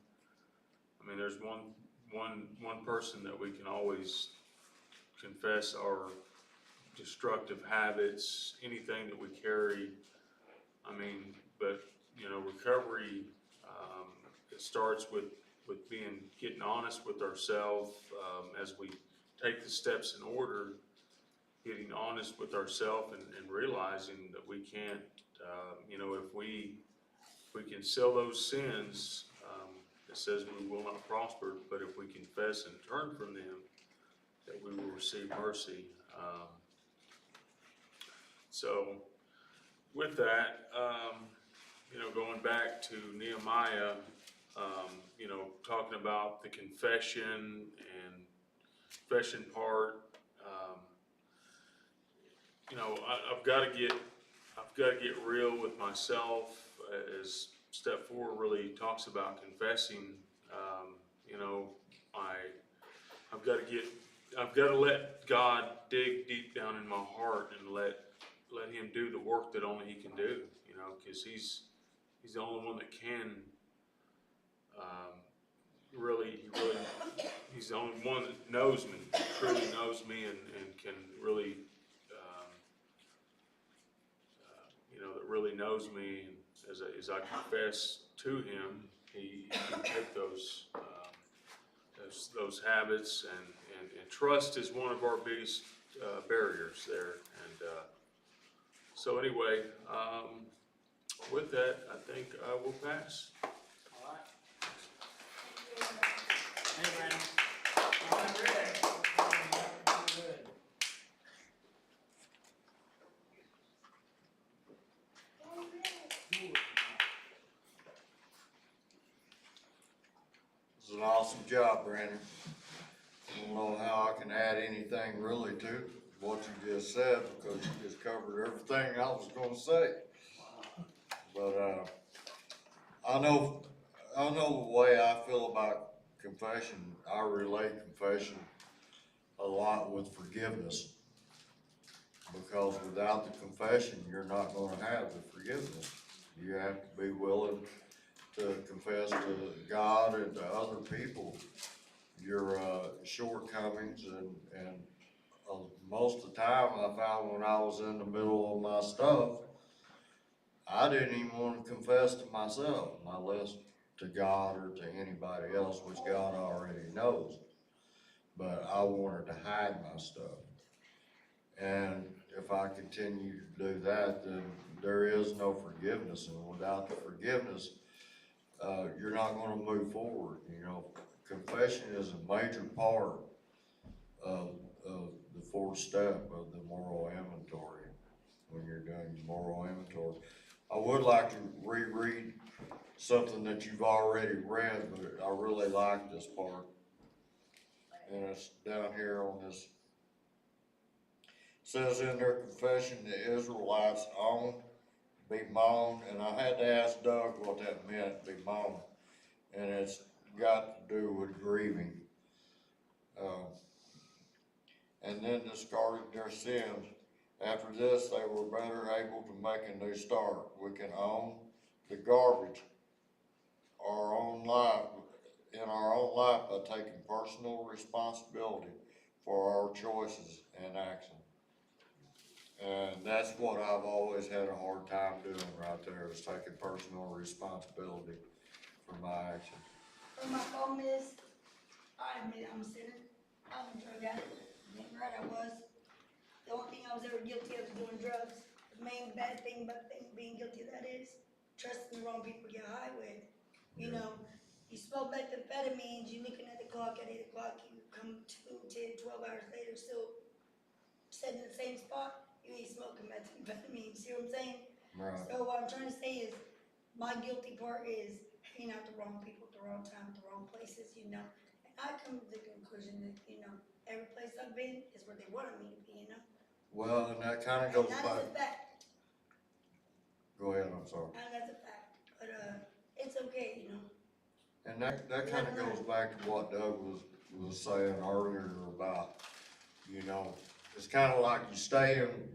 Speaker 6: there's one person that we can always confess our destructive habits, anything that we carry. But recovery, it starts with getting honest with ourselves, as we take the steps in order, getting honest with ourselves and realizing that we can't, if we conceal those sins, it says we will not prosper, but if we confess and turn from them, that we will receive mercy. So with that, going back to Nehemiah, talking about the confession part, I've got to get real with myself, as step 4 really talks about confessing. I've got to let God dig deep down in my heart and let Him do the work that only He can do. Because He's the only one that can. He's the only one that knows me, truly knows me, and can really, that really knows me. And as I confess to Him, He can take those habits, and trust is one of our biggest barriers there. And so anyway, with that, I think I will pass.
Speaker 8: All right. Hey, Brandon.
Speaker 5: It's an awesome job, Brandon. I don't know how I can add anything really to what you just said, because you just covered everything I was gonna say. But, I know the way I feel about confession. I relate confession a lot with forgiveness, because without the confession, you're not gonna have the forgiveness. You have to be willing to confess to God and to other people your shortcomings, and most of the time I found when I was in the middle of my stuff, I didn't even want to confess to myself, much less to God or to anybody else, which God already knows. But I wanted to hide my stuff. And if I continue to do that, then there is no forgiveness. And without the forgiveness, you're not going to move forward. Confession is a major part of the 4th step of the moral inventory. When you're doing your moral inventory, I would like to reread something that you've already read, but I really like this part. And it's down here on this. It says in their confession, the Israelites owned bemoaned, and I had to ask Doug what that meant, bemoaned. And it's got to do with grieving. And then discarded their sins. After this, they were better able to make a new start. We can own the garbage in our own life by taking personal responsibility for our choices and actions. And that's what I've always had a hard time doing right there, is taking personal responsibility for my actions.
Speaker 7: And my problem is, I admit I'm a sinner. I'm a drug addict. Damn right I was. The only thing I was ever guilty of was doing drugs. The main bad thing about being guilty of that is trusting the wrong people to get high with. You know, you smoke methamphetamines, you're looking at the clock at 8 o'clock, you come 2, 10, 12 hours later, still sitting in the same spot, you ain't smoking methamphetamine, see what I'm saying?
Speaker 5: Right.
Speaker 7: So what I'm trying to say is, my guilty part is hanging out with the wrong people at the wrong time, at the wrong places, you know? And I come to the conclusion that, you know, every place I've been is where they wanted me to be, you know?
Speaker 5: Well, and that kinda
Speaker 7: And
Speaker 5: goes
Speaker 7: that
Speaker 5: back,
Speaker 7: is a fact,
Speaker 5: go ahead, I'm sorry.
Speaker 7: and that's a fact, but, it's okay, you know?
Speaker 5: And that kinda goes back to what Doug was saying earlier about, you know, it's kinda like you stay in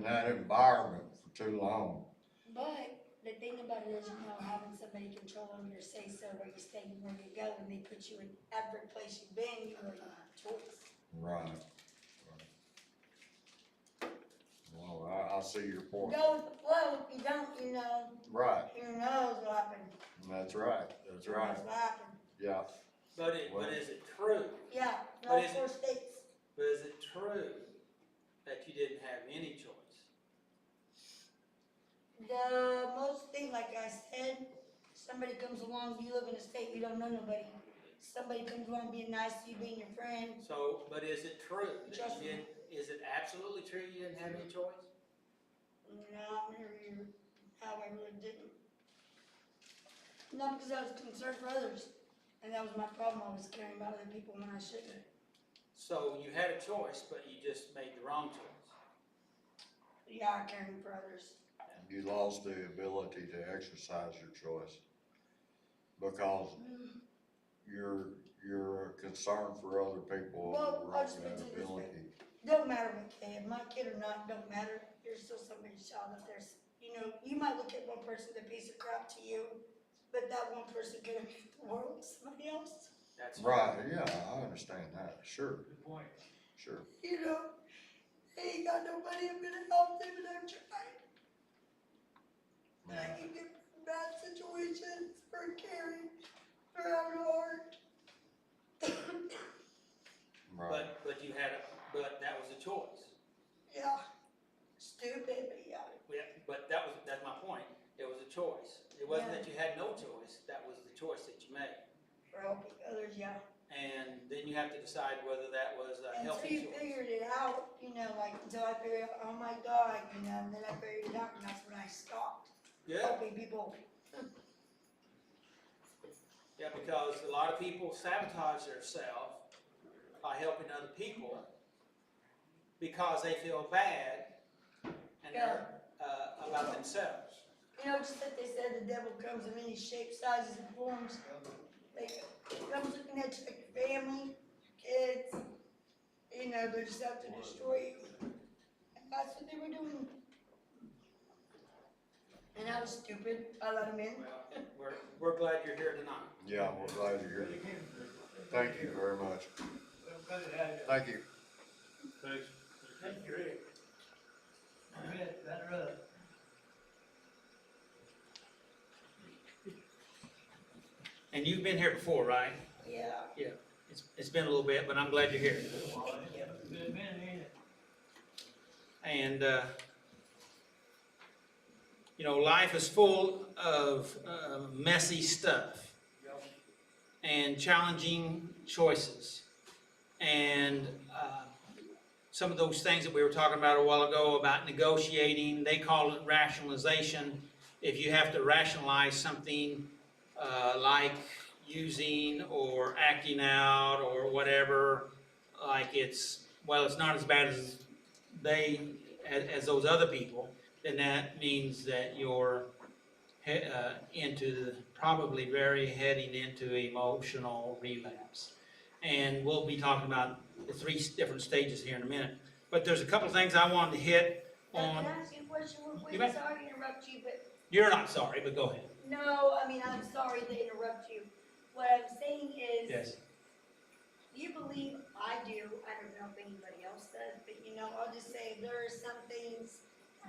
Speaker 5: that environment for too long.
Speaker 7: But the thing about it is, you know, having somebody controlling your say-so, where you stay and where you go, and they put you in every place you've been, you really don't have a choice.
Speaker 5: Right. Well, I see your point.
Speaker 7: Go with the flow, if you don't, you know,
Speaker 5: Right,
Speaker 7: who knows what happened.
Speaker 5: that's right, that's right,
Speaker 7: That's what happened.
Speaker 5: yeah.
Speaker 1: But is it true?
Speaker 7: Yeah,
Speaker 1: But
Speaker 7: no
Speaker 1: is it-
Speaker 7: 4 states.
Speaker 1: But is it true that you didn't have any choice?
Speaker 7: The most thing, like I said, somebody comes along, you live in a state, you don't know nobody. Somebody comes along being nice to you, being your friend.
Speaker 1: So, but is it true that
Speaker 7: Trust
Speaker 1: you
Speaker 7: me.
Speaker 1: didn't, is it absolutely true you didn't have any choice?
Speaker 7: No, I really didn't. Not because I was concerned for others, and that was my problem, I was caring about other people when I shouldn't.
Speaker 1: So you had a choice, but you just made the wrong choice.
Speaker 7: Yeah, caring for others.
Speaker 5: You lost the ability to exercise your choice because you're concerned for other people.
Speaker 7: Well,
Speaker 5: over
Speaker 7: I'll just
Speaker 5: that
Speaker 7: put it this way.
Speaker 5: ability.
Speaker 7: Don't matter what kid, my kid or not, don't matter. There's still somebody's child that there's, you know, you might look at one person, a piece of crap to you, but that one person could have made the world with somebody else.
Speaker 1: That's
Speaker 5: Right, yeah, I understand that, sure,
Speaker 3: Good point.
Speaker 5: sure.
Speaker 7: You know, they ain't got nobody who's gonna help them, and I'm trying. And I can get bad situations for caring, for having a heart.
Speaker 5: Right,
Speaker 1: but that was a choice.
Speaker 7: Yeah, stupid, but yeah.
Speaker 1: Yeah, but that's my point. It was a choice. It wasn't that you had no choice, that was the choice that you made.
Speaker 7: For helping others, yeah.
Speaker 1: And then you have to decide whether that was a
Speaker 7: Until
Speaker 1: healthy
Speaker 7: you
Speaker 1: choice.
Speaker 7: figured it out, you know, like until I figured out, oh my God, you know, and then I figured it out, and that's when I stopped
Speaker 1: Yeah,
Speaker 7: helping people.
Speaker 1: yeah, because a lot of people sabotage themselves by helping other people because they feel bad and about themselves.
Speaker 7: You know, just like they said, the devil comes in many shapes, sizes, and forms. Like, he comes looking at you like your family, kids, you know, they're just out to destroy you. And that's what they were doing. And I was stupid, I let them in.
Speaker 1: Well, we're glad you're here tonight.
Speaker 5: yeah, we're glad you're here. Thank you very much.
Speaker 2: Well, good to have you.
Speaker 5: Thank you.
Speaker 6: Thanks.
Speaker 2: Thank you, Rick. Rick, better up.
Speaker 1: And you've been here before, right?
Speaker 7: Yeah.
Speaker 1: Yeah. It's been a little bit, but I'm glad you're here.
Speaker 2: Good man, ain't it?
Speaker 1: And, you know, life is full of messy stuff and challenging choices. And some of those things that we were talking about a while ago about negotiating, they call it rationalization. If you have to rationalize something like using or acting out or whatever, like it's not as bad as those other people, then that means that you're probably heading into emotional relapse. And we'll be talking about the 3 different stages here in a minute. But there's a couple of things I wanted to hit
Speaker 7: Now,
Speaker 1: on.
Speaker 7: can I ask you a question real quick?
Speaker 1: You bet.
Speaker 7: Sorry to interrupt you, but
Speaker 1: You're not sorry, but go ahead.
Speaker 7: no, I mean, I'm sorry to interrupt you. What I'm saying is.
Speaker 1: Yes.
Speaker 7: Do you believe, I do, I don't know if anybody else does, but I'll just say there are some things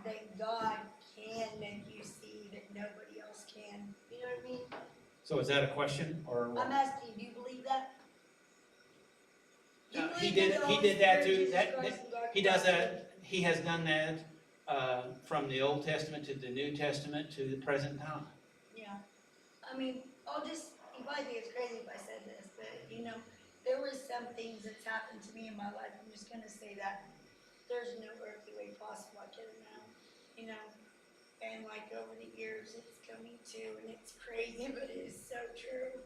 Speaker 7: that God can make you see that nobody else can. You know what I mean?
Speaker 1: So is that a question or what?
Speaker 7: I'm asking, do you believe that? Do you
Speaker 1: He
Speaker 7: believe
Speaker 1: did.
Speaker 7: in the
Speaker 1: He
Speaker 7: Holy
Speaker 1: did that
Speaker 7: Spirit,
Speaker 1: too.
Speaker 7: Jesus
Speaker 1: That
Speaker 7: Christ, and God
Speaker 1: he
Speaker 7: the
Speaker 1: does
Speaker 7: Father?
Speaker 1: that. He has done that from the Old Testament to the New Testament to the present time.
Speaker 7: Yeah. I mean, you might think it's crazy if I said this, but there were some things that's happened to me in my life. I'm just gonna say that there's no earthly way possible I could have known, and like over the years it's coming to, and it's crazy, but it is so true.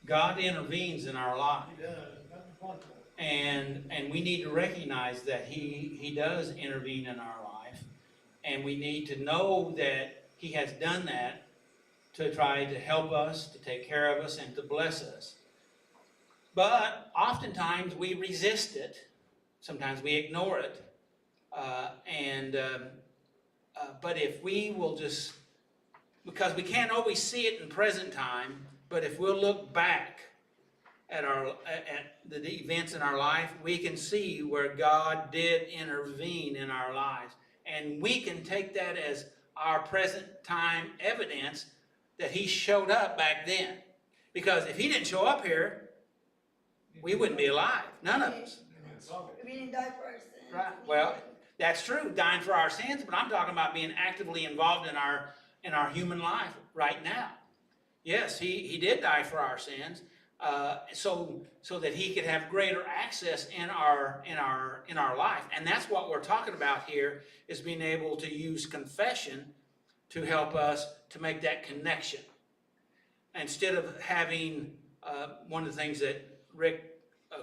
Speaker 1: God intervenes in our life.
Speaker 2: He does, that's the fun part.
Speaker 1: And we need to recognize that he does intervene in our life, and we need to know that he has done that to try to help us, to take care of us, and to bless us. But oftentimes we resist it. Sometimes we ignore it. But if we will just, because we can't always see it in present time, but if we'll look back at the events in our life, we can see where God did intervene in our lives. And we can take that as our present time evidence that he showed up back then. Because if he didn't show up here, we wouldn't be alive. None of us.
Speaker 7: If he didn't die for our sins.
Speaker 1: Right. Well, that's true, dying for our sins, but I'm talking about being actively involved in our human life right now. Yes, he did die for our sins, so that he could have greater access in our life. And that's what we're talking about here, is being able to use confession to help us to make that connection. Instead of having one of the things that Rick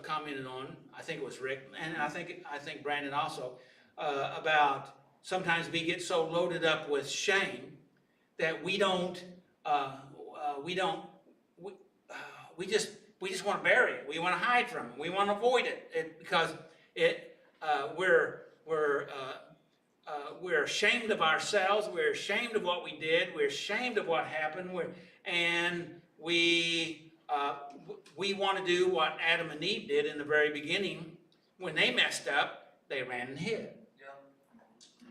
Speaker 1: commented on, I think it was Rick, and I think Brandon also, about sometimes we get so loaded up with shame that we just want to bury it. We want to hide from it. We want to avoid it, because we're ashamed of ourselves. We're ashamed of what we did. We're ashamed of what happened. We want to do what Adam and Eve did in the very beginning. When they messed up, they ran and hid.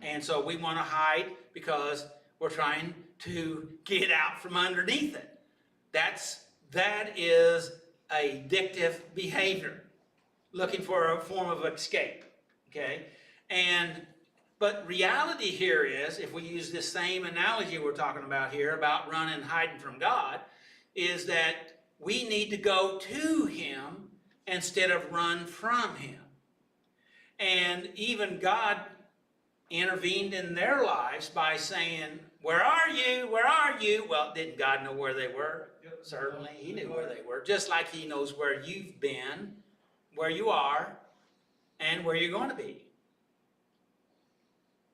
Speaker 1: And so we want to hide because we're trying to get out from underneath it. That is addictive behavior, looking for a form of escape. Okay, but reality here is, if we use this same analogy we're talking about here about running and hiding from God, is that we need to go to him instead of run from him. And even God intervened in their lives by saying, "Where are you? Where are you?" Well, didn't God know where they were?
Speaker 2: Yep.
Speaker 1: Certainly, he knew where they were. Just like he knows where you've been, where you are, and where you're going to be.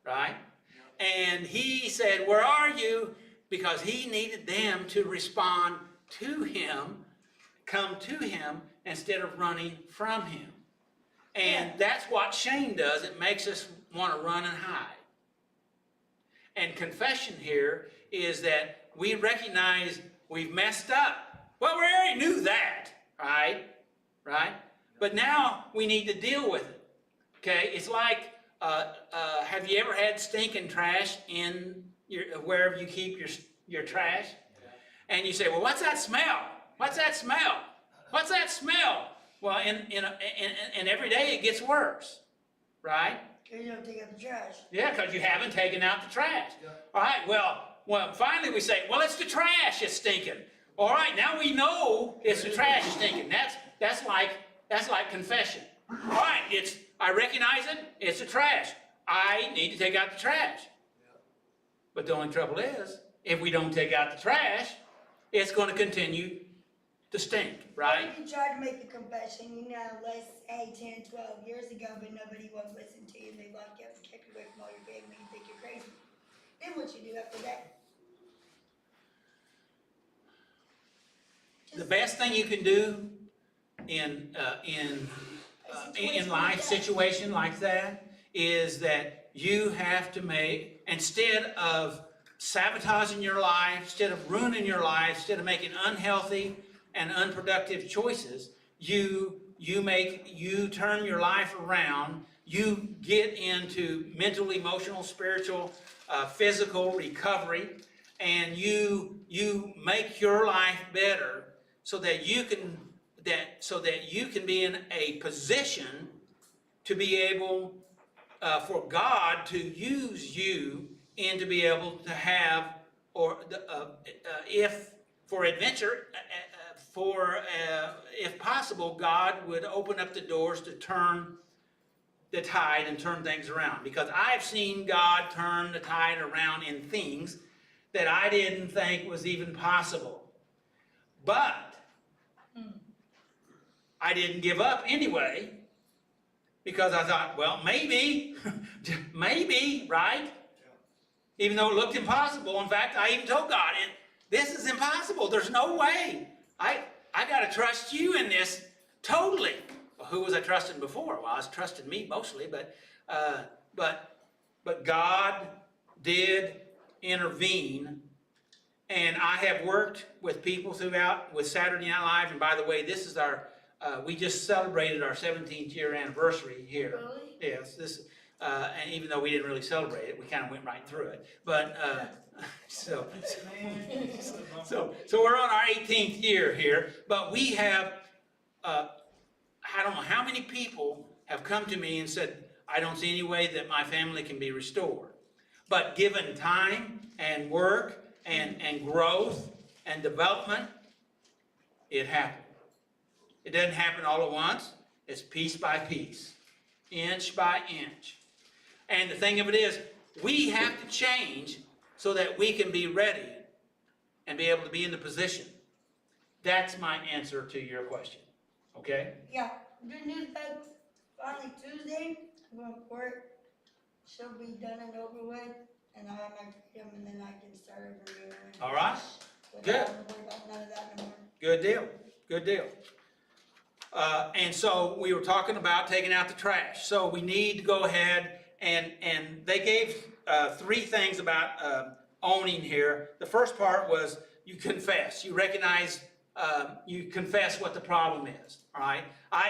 Speaker 1: Right? And he said, "Where are you?" Because he needed them to respond to him, come to him, instead of running from him. And that's what shame does. It makes us want to run and hide. And confession here is that we recognize we've messed up. Well, we already knew that, right? Right? But now we need to deal with it. Okay? It's like, have you ever had stinking trash in wherever you keep your trash? And you say, "Well, what's that smell? What's that smell? What's that smell?" Well, and every day it gets worse, right?
Speaker 7: Because you don't take out the trash.
Speaker 1: Yeah, because you haven't taken out the trash. All right, well, finally we say, "Well, it's the trash that's stinking." All right, now we know it's the trash that's stinking. That's like confession. All right, I recognize it. It's the trash. I need to take out the trash. But the only trouble is, if we don't take out the trash, it's going to continue to stink, right?
Speaker 7: You tried to make the confession, let's say 10, 12 years ago, but nobody won't listen to you, and they kept you away from all your family, you think you're then what you do after that?
Speaker 1: The best thing you can do in life situation like that is that you have to make, instead of sabotaging your life, instead of ruining your life, instead of making unhealthy and unproductive choices, you turn your life around, you get into mental, emotional, spiritual, physical recovery, and you make your life better so that you can be in a position to be able for God to use you and to be able to have, or if for adventure, if possible, God would open up the doors to turn the tide and turn things around. Because I've seen God turn the tide around in things that I didn't think was even possible. But I didn't give up anyway, because I thought, well, maybe, right? Even though it looked impossible. In fact, I even told God, this is impossible. There's no way. I got to trust you in this totally. Well, who was I trusting before? Well, I was trusting me mostly, but God did intervene. And I have worked with people throughout with Saturday Night Live. And by the way, this is our, we just celebrated our 17th year anniversary here.
Speaker 7: Really?
Speaker 1: Yes, and even though we didn't really celebrate it, we kind of went right through it. But so we're on our 18th year here. But we have, I don't know how many people have come to me and said, I don't see any way that my family can be restored. But given time and work and growth and development, it happened. It doesn't happen all at once. It's piece by piece, inch by inch. And the thing of it is, we have to change so that we can be ready and be able to be in the position. That's my answer to your question. Okay?
Speaker 7: Yeah, good news about finally Tuesday, I'm going to court. She'll be done and over with, and I'll have my freedom, and then I can start over again.
Speaker 1: All right?
Speaker 7: Without
Speaker 1: Good.
Speaker 7: having to worry about none of that no more.
Speaker 1: Good deal. Good deal. And so we were talking about taking out the trash. So we need to go ahead and they gave 3 things about owning here. The first part was you confess. You recognize, you confess what the problem is. All right.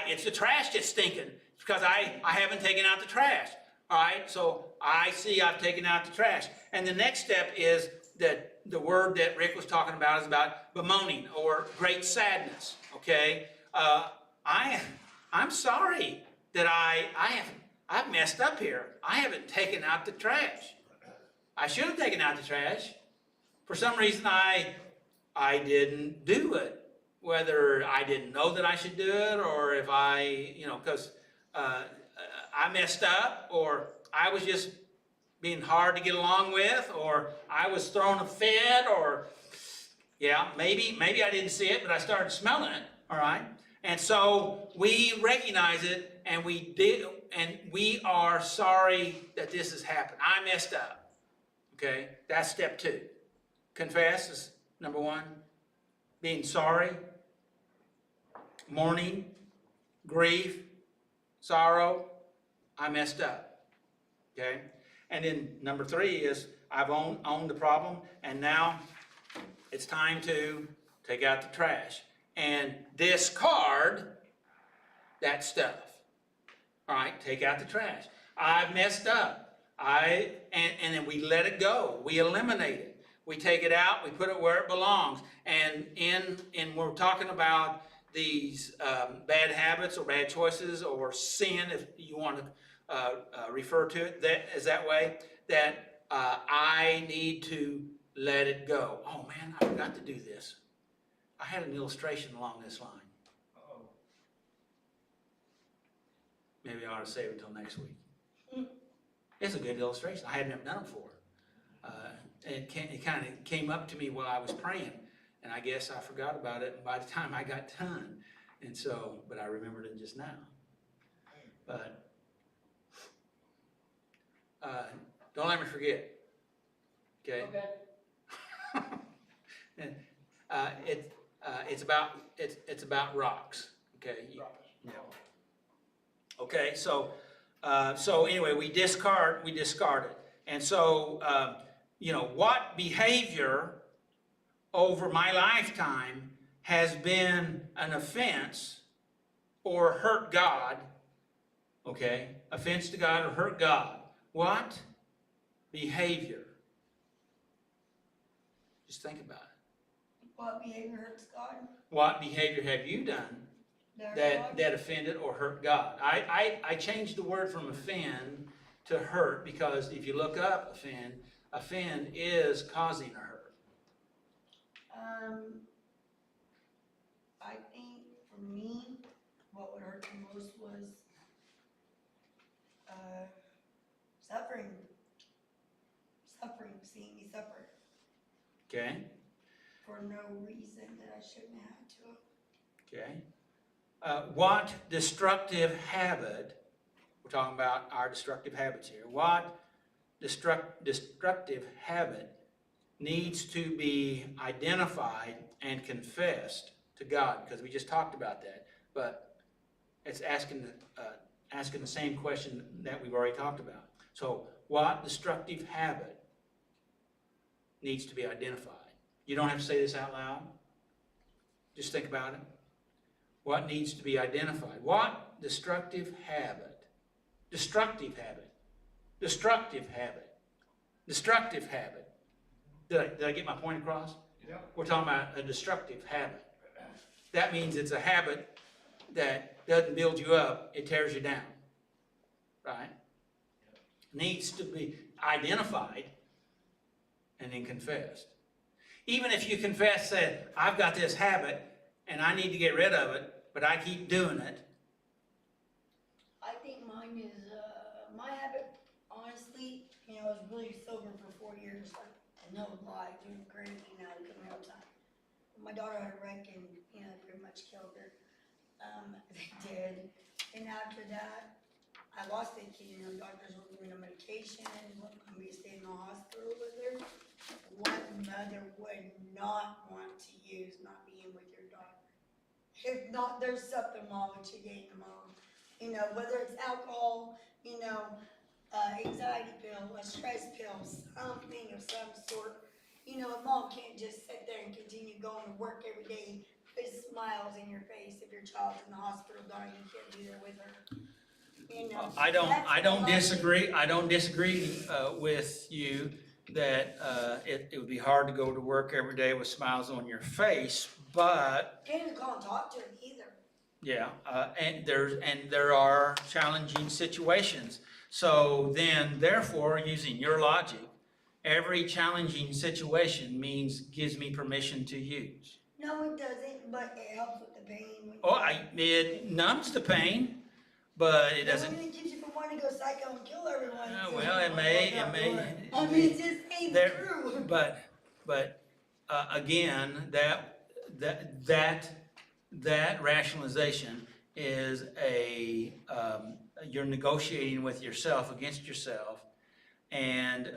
Speaker 1: It's the trash that's stinking. It's because I haven't taken out the trash. All right. So I see I've taken out the trash. And the next step is that the word that Rick was talking about is about bemoaning or great sadness. Okay. I'm sorry that I've messed up here. I haven't taken out the trash. I should have taken out the trash. For some reason, I didn't do it. Whether I didn't know that I should do it, or if because I messed up, or I was just being hard to get along with, or I was throwing a fit, or maybe I didn't see it, but I started smelling it. All right. And so we recognize it, and we are sorry that this has happened. I messed up. Okay, that's step 2. Confess is number 1. Being sorry, mourning, grief, sorrow. I messed up. Okay, and then number 3 is I've owned the problem, and now it's time to take out the trash and discard that stuff. All right, take out the trash. I've messed up. And then we let it go. We eliminate it. We take it out. We put it where it belongs. And we're talking about these bad habits or bad choices or sin, if you want to refer to it that way, that I need to let it go. Oh man, I forgot to do this. I had an illustration along this line. Maybe I ought to save it until next week. It's a good illustration. I had never done it before. It kind of came up to me while I was praying, and I guess I forgot about it by the time I got done. And so, but I remembered it just now. But don't let me forget. okay?
Speaker 2: Okay.
Speaker 1: And, it's about rocks, okay? Yeah. Okay, so anyway, we discard it. And so, what behavior over my lifetime has been an offense or hurt God, okay? Offense to God or hurt God. What behavior? Just think about it.
Speaker 7: What behavior hurts God?
Speaker 1: What behavior have you done that offended or hurt God? I changed the word from offend to hurt because if you look up offend is causing a hurt.
Speaker 7: I think for me, what would hurt the most was, suffering. Seeing me suffer
Speaker 1: Okay?
Speaker 7: for no reason that I shouldn't have had to.
Speaker 1: Okay? What destructive habit, we're talking about our destructive habits here, what destructive habit needs to be identified and confessed to God? Because we just talked about that, but it's asking the same question that we've already talked about. So, what destructive habit needs to be identified? You don't have to say this out loud. Just think about it. What needs to be identified? What destructive habit? Destructive habit. Destructive habit. Destructive habit. Did I get my point across?
Speaker 5: Yeah.
Speaker 1: We're talking about a destructive habit. That means it's a habit that doesn't build you up, it tears you down. Right? Needs to be identified and then confessed. Even if you confess that I've got this habit and I need to get rid of it, but I keep doing it.
Speaker 7: I think mine is, my habit, honestly, I was really sober for 4 years, like, no lie, doing great, coming up time. My daughter had a wreck and, pretty much killed her. They did. And after that, I lost the kid, doctors were giving her medication, wasn't gonna be staying in the hospital with her. What mother would not want to use not being with your daughter? If not, there's something wrong with you getting them home. Whether it's alcohol, anxiety pill, a stress pill, something of some sort. A mom can't just sit there and continue going to work every day with smiles in your face if your child's in the hospital dying, you can't be there with her.
Speaker 1: I don't disagree. I don't disagree with you that it would be hard to go to work every day with smiles on your face, but
Speaker 7: Can't even call and talk to him either.
Speaker 1: yeah, and there are challenging situations. So then, therefore, using your logic, every challenging situation gives me permission to use.
Speaker 7: No, it doesn't, but it helps with the pain.
Speaker 1: It numbs the pain, but it doesn't.
Speaker 7: It keeps you from wanting to go psycho and kill everyone.
Speaker 1: Well, it may.
Speaker 7: I mean, it just ain't true.
Speaker 1: But again, that rationalization is you're negotiating with yourself against yourself, and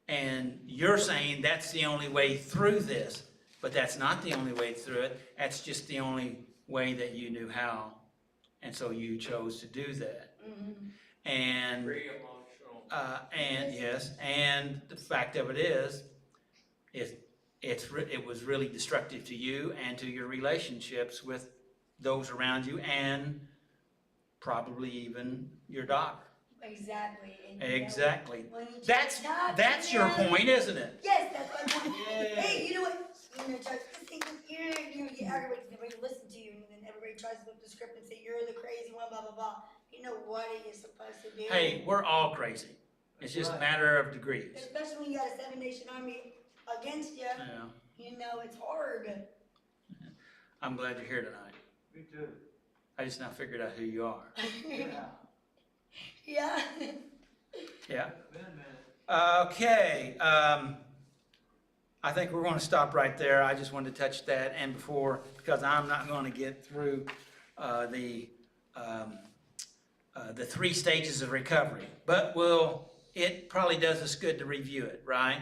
Speaker 1: and you're saying that's the only way through this, but that's not the only way through it. That's just the only way that you knew how, and so you chose to do that.
Speaker 7: Mm-hmm.
Speaker 1: And
Speaker 3: Very emotional.
Speaker 1: and the fact of it is, it was really destructive to you and to your relationships with those around you, and probably even your daughter.
Speaker 7: Exactly. And
Speaker 1: Exactly.
Speaker 7: when you
Speaker 1: That's your point, isn't it?
Speaker 7: Yes, that's my point. Hey, you know what? You get aggravated because nobody listen to you, and then everybody tries to flip the script and say you're the crazy one, blah blah blah. You know what are you supposed to do?
Speaker 1: Hey, we're all crazy. It's just a matter of degrees.
Speaker 7: Especially when you got a 7-nation army against you.
Speaker 1: Yeah.
Speaker 7: It's hard.
Speaker 1: I'm glad you're here tonight.
Speaker 2: Me too.
Speaker 1: I just now figured out who you are.
Speaker 2: Yeah.
Speaker 7: Yeah.
Speaker 1: Yeah.
Speaker 2: Been a minute.
Speaker 1: Okay. I think we're going to stop right there. I just wanted to touch that, and because I'm not going to get through the 3 stages of recovery, but we'll it probably does us good to review it, right?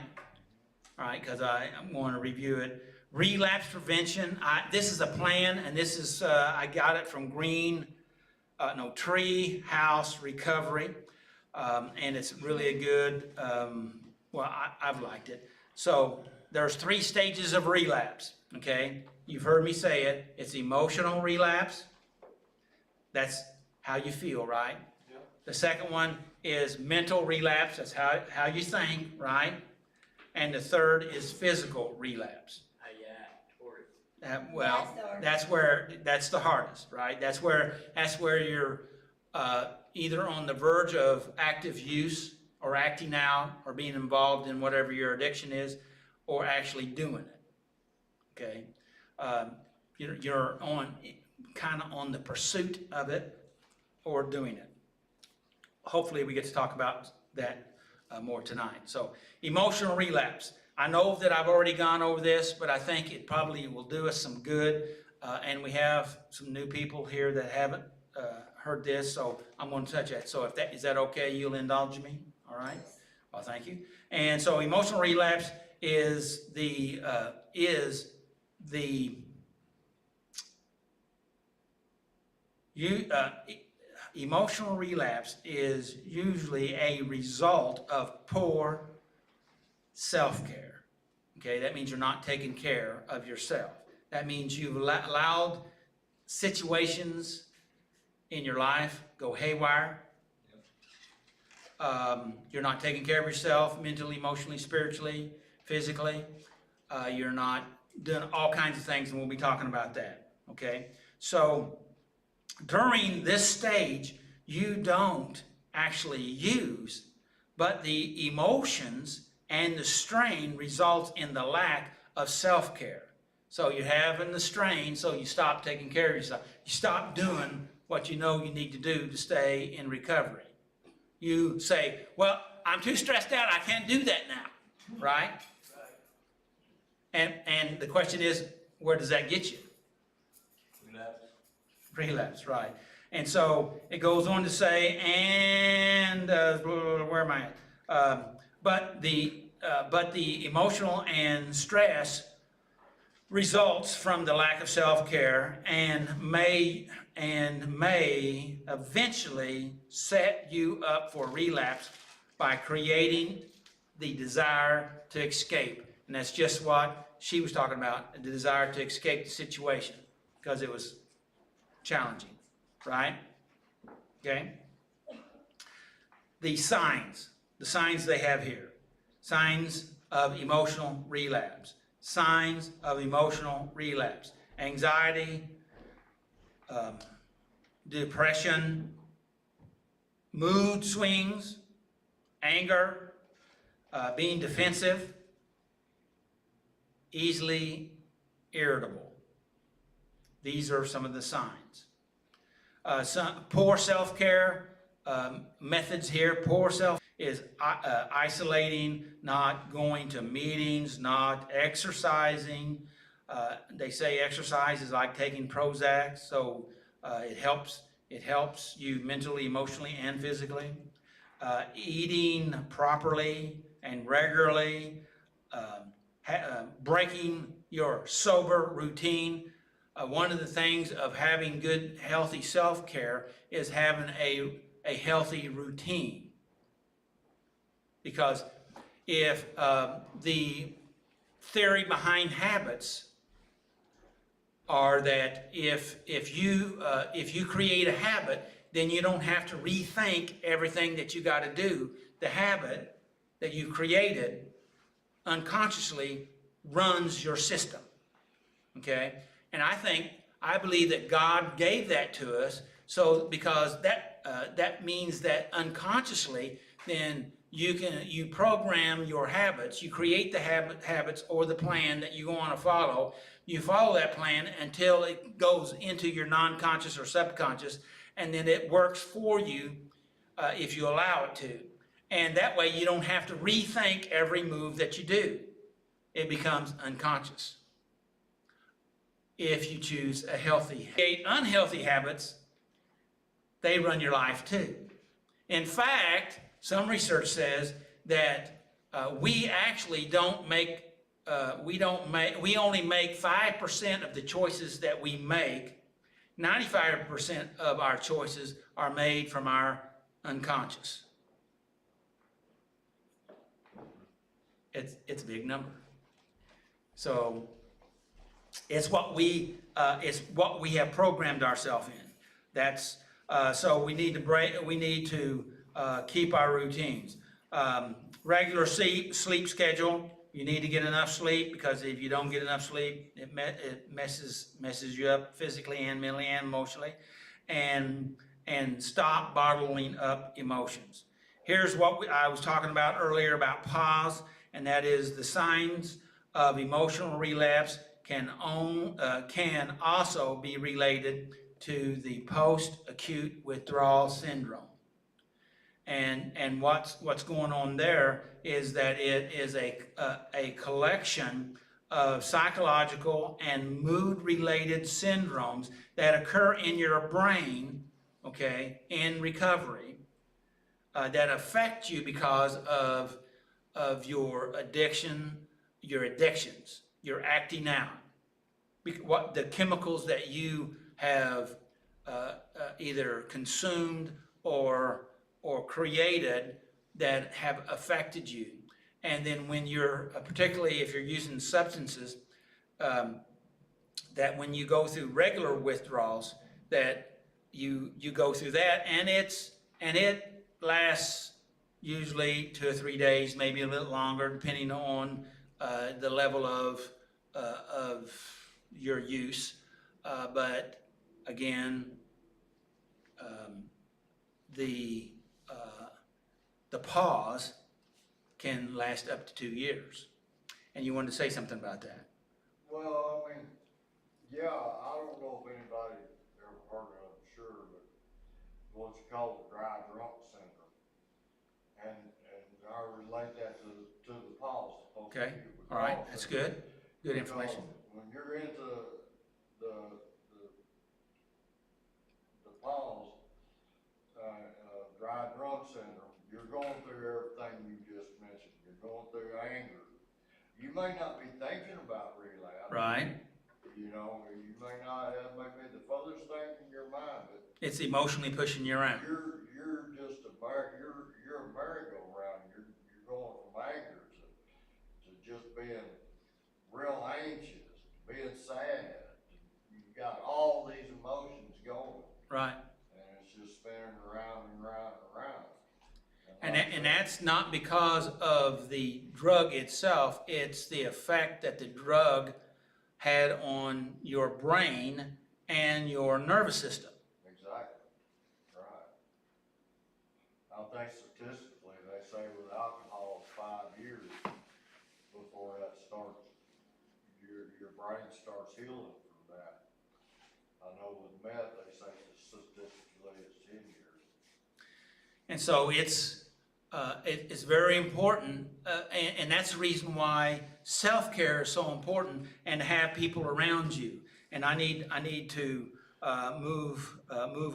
Speaker 1: All right, because I'm going to review it. Relapse prevention, this is a plan, and this is, I got it from Tree House Recovery, and it's really a good, I've liked it. So there's 3 stages of relapse, okay? You've heard me say it. It's emotional relapse. That's how you feel, right?
Speaker 6: Yep.
Speaker 1: The second one is mental relapse. That's how you think, right? And the third is physical relapse.
Speaker 3: How you act toward it.
Speaker 1: That's the hardest, right? That's where you're either on the verge of active use or acting out or being involved in whatever your addiction is, or actually doing it. Okay, you're kind of on the pursuit of it or doing it. Hopefully, we get to talk about that more tonight. So, emotional relapse. I know that I've already gone over this, but I think it probably will do us some good. And we have some new people here that haven't heard this, so I'm going to touch that. So, is that okay? You'll indulge me, all right? Well, thank you. And so, emotional relapse is emotional relapse is usually a result of poor self-care. Okay, that means you're not taking care of yourself. That means you've allowed situations in your life go haywire. You're not taking care of yourself mentally, emotionally, spiritually, physically. You're not doing all kinds of things, and we'll be talking about that. Okay, so during this stage, you don't actually use, but the emotions and the strain results in the lack of self-care. So you're having the strain, so you stop taking care of yourself. You stop doing what you know you need to do to stay in recovery. You say, well, I'm too stressed out, I can't do that now, right? And the question is, where does that get you? Relapse, right. And so it goes on to say, and where am I at? But the emotional and stress results from the lack of self-care and may eventually set you up for relapse by creating the desire to escape. And that's just what she was talking about, the desire to escape the situation because it was challenging, right? Okay? The signs they have here. Signs of emotional relapse. Signs of emotional relapse. Anxiety, depression, mood swings, anger, being defensive, easily irritable. These are some of the signs. Some poor self-care methods here. Poor self is isolating, not going to meetings, not exercising. They say exercise is like taking Prozac, so it helps you mentally, emotionally, and physically. Eating properly and regularly, breaking your sober routine. One of the things of having good, healthy self-care is having a healthy routine. Because if the theory behind habits are that if you create a habit, then you don't have to rethink everything that you got to do. The habit that you created unconsciously runs your system. Okay? And I believe that God gave that to us, so because that means that unconsciously, then you program your habits, you create the habits or the plan that you want to follow. You follow that plan until it goes into your non-conscious or subconscious, and then it works for you if you allow it to. And that way you don't have to rethink every move that you do. It becomes unconscious. If you choose a healthy. Unhealthy habits, they run your life too. In fact, some research says that we actually don't make, we only make 5% of the choices that we make. 95% of our choices are made from our unconscious. It's a big number. So it's what we have programmed ourselves in. That's so we need to keep our routines. Regular sleep schedule. You need to get enough sleep, because if you don't get enough sleep, it messes you up physically and mentally and emotionally. And stop bottling up emotions. Here's what I was talking about earlier about pause, and that is the signs of emotional relapse can also be related to the post-acute withdrawal syndrome. And what's going on there is that it is a collection of psychological and mood-related syndromes that occur in your brain, okay, in recovery, that affect you because of your addictions, your acting out, what the chemicals that you have either consumed or created that have affected you. And then when you're, particularly if you're using substances, that when you go through regular withdrawals, that you go through that, and it lasts usually 2 or 3 days, maybe a little longer, depending on the level of your use. But again, the pause can last up to 2 years. And you wanted to say something about that?
Speaker 5: Well, I mean, yeah, I don't know if anybody ever heard of it, sure, but what's called the dry drunk syndrome. And I relate that to the pause.
Speaker 1: Okay, all right, that's good. Good information.
Speaker 5: When you're into the pause, dry drunk syndrome, you're going through everything you just mentioned. You're going through anger. You may not be thinking about relapse.
Speaker 1: Right.
Speaker 5: You know, you may not have maybe the furthest thing in your mind, but
Speaker 1: It's emotionally pushing you around.
Speaker 5: you're just you're a merry-go-round. You're going from anger to just being real anxious, being sad. You've got all these emotions going.
Speaker 1: Right.
Speaker 5: And it's just spinning around and around and around.
Speaker 1: And that's not because of the drug itself, it's the effect that the drug had on your brain and your nervous system.
Speaker 5: Exactly, right. I think statistically, they say with alcohol, it's 5 years before that starts, your brain starts healing from that. I know with meth, they say statistically it's 10 years.
Speaker 1: And so it's very important, and that's the reason why self-care is so important, and to have people around you. And I need to move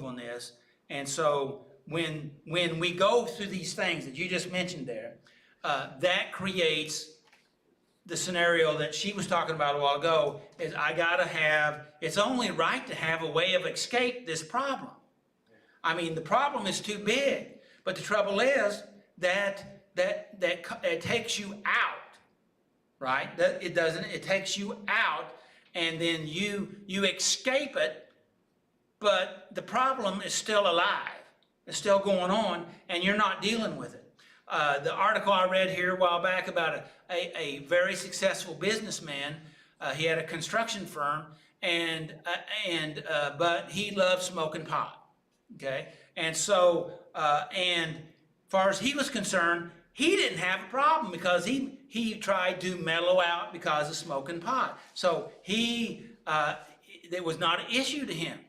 Speaker 1: on this. And so when we go through these things that you just mentioned there, that creates the scenario that she was talking about a while ago. Is it's only right to have a way of escape this problem. I mean, the problem is too big, but the trouble is that it takes you out, right? That it doesn't. It takes you out, and then you escape it, but the problem is still alive. It's still going on, and you're not dealing with it. The article I read here a while back about a very successful businessman. He had a construction firm, but he loved smoking pot. Okay, and so and far as he was concerned, he didn't have a problem because he tried to mellow out because of smoking pot. So it was not an issue to him,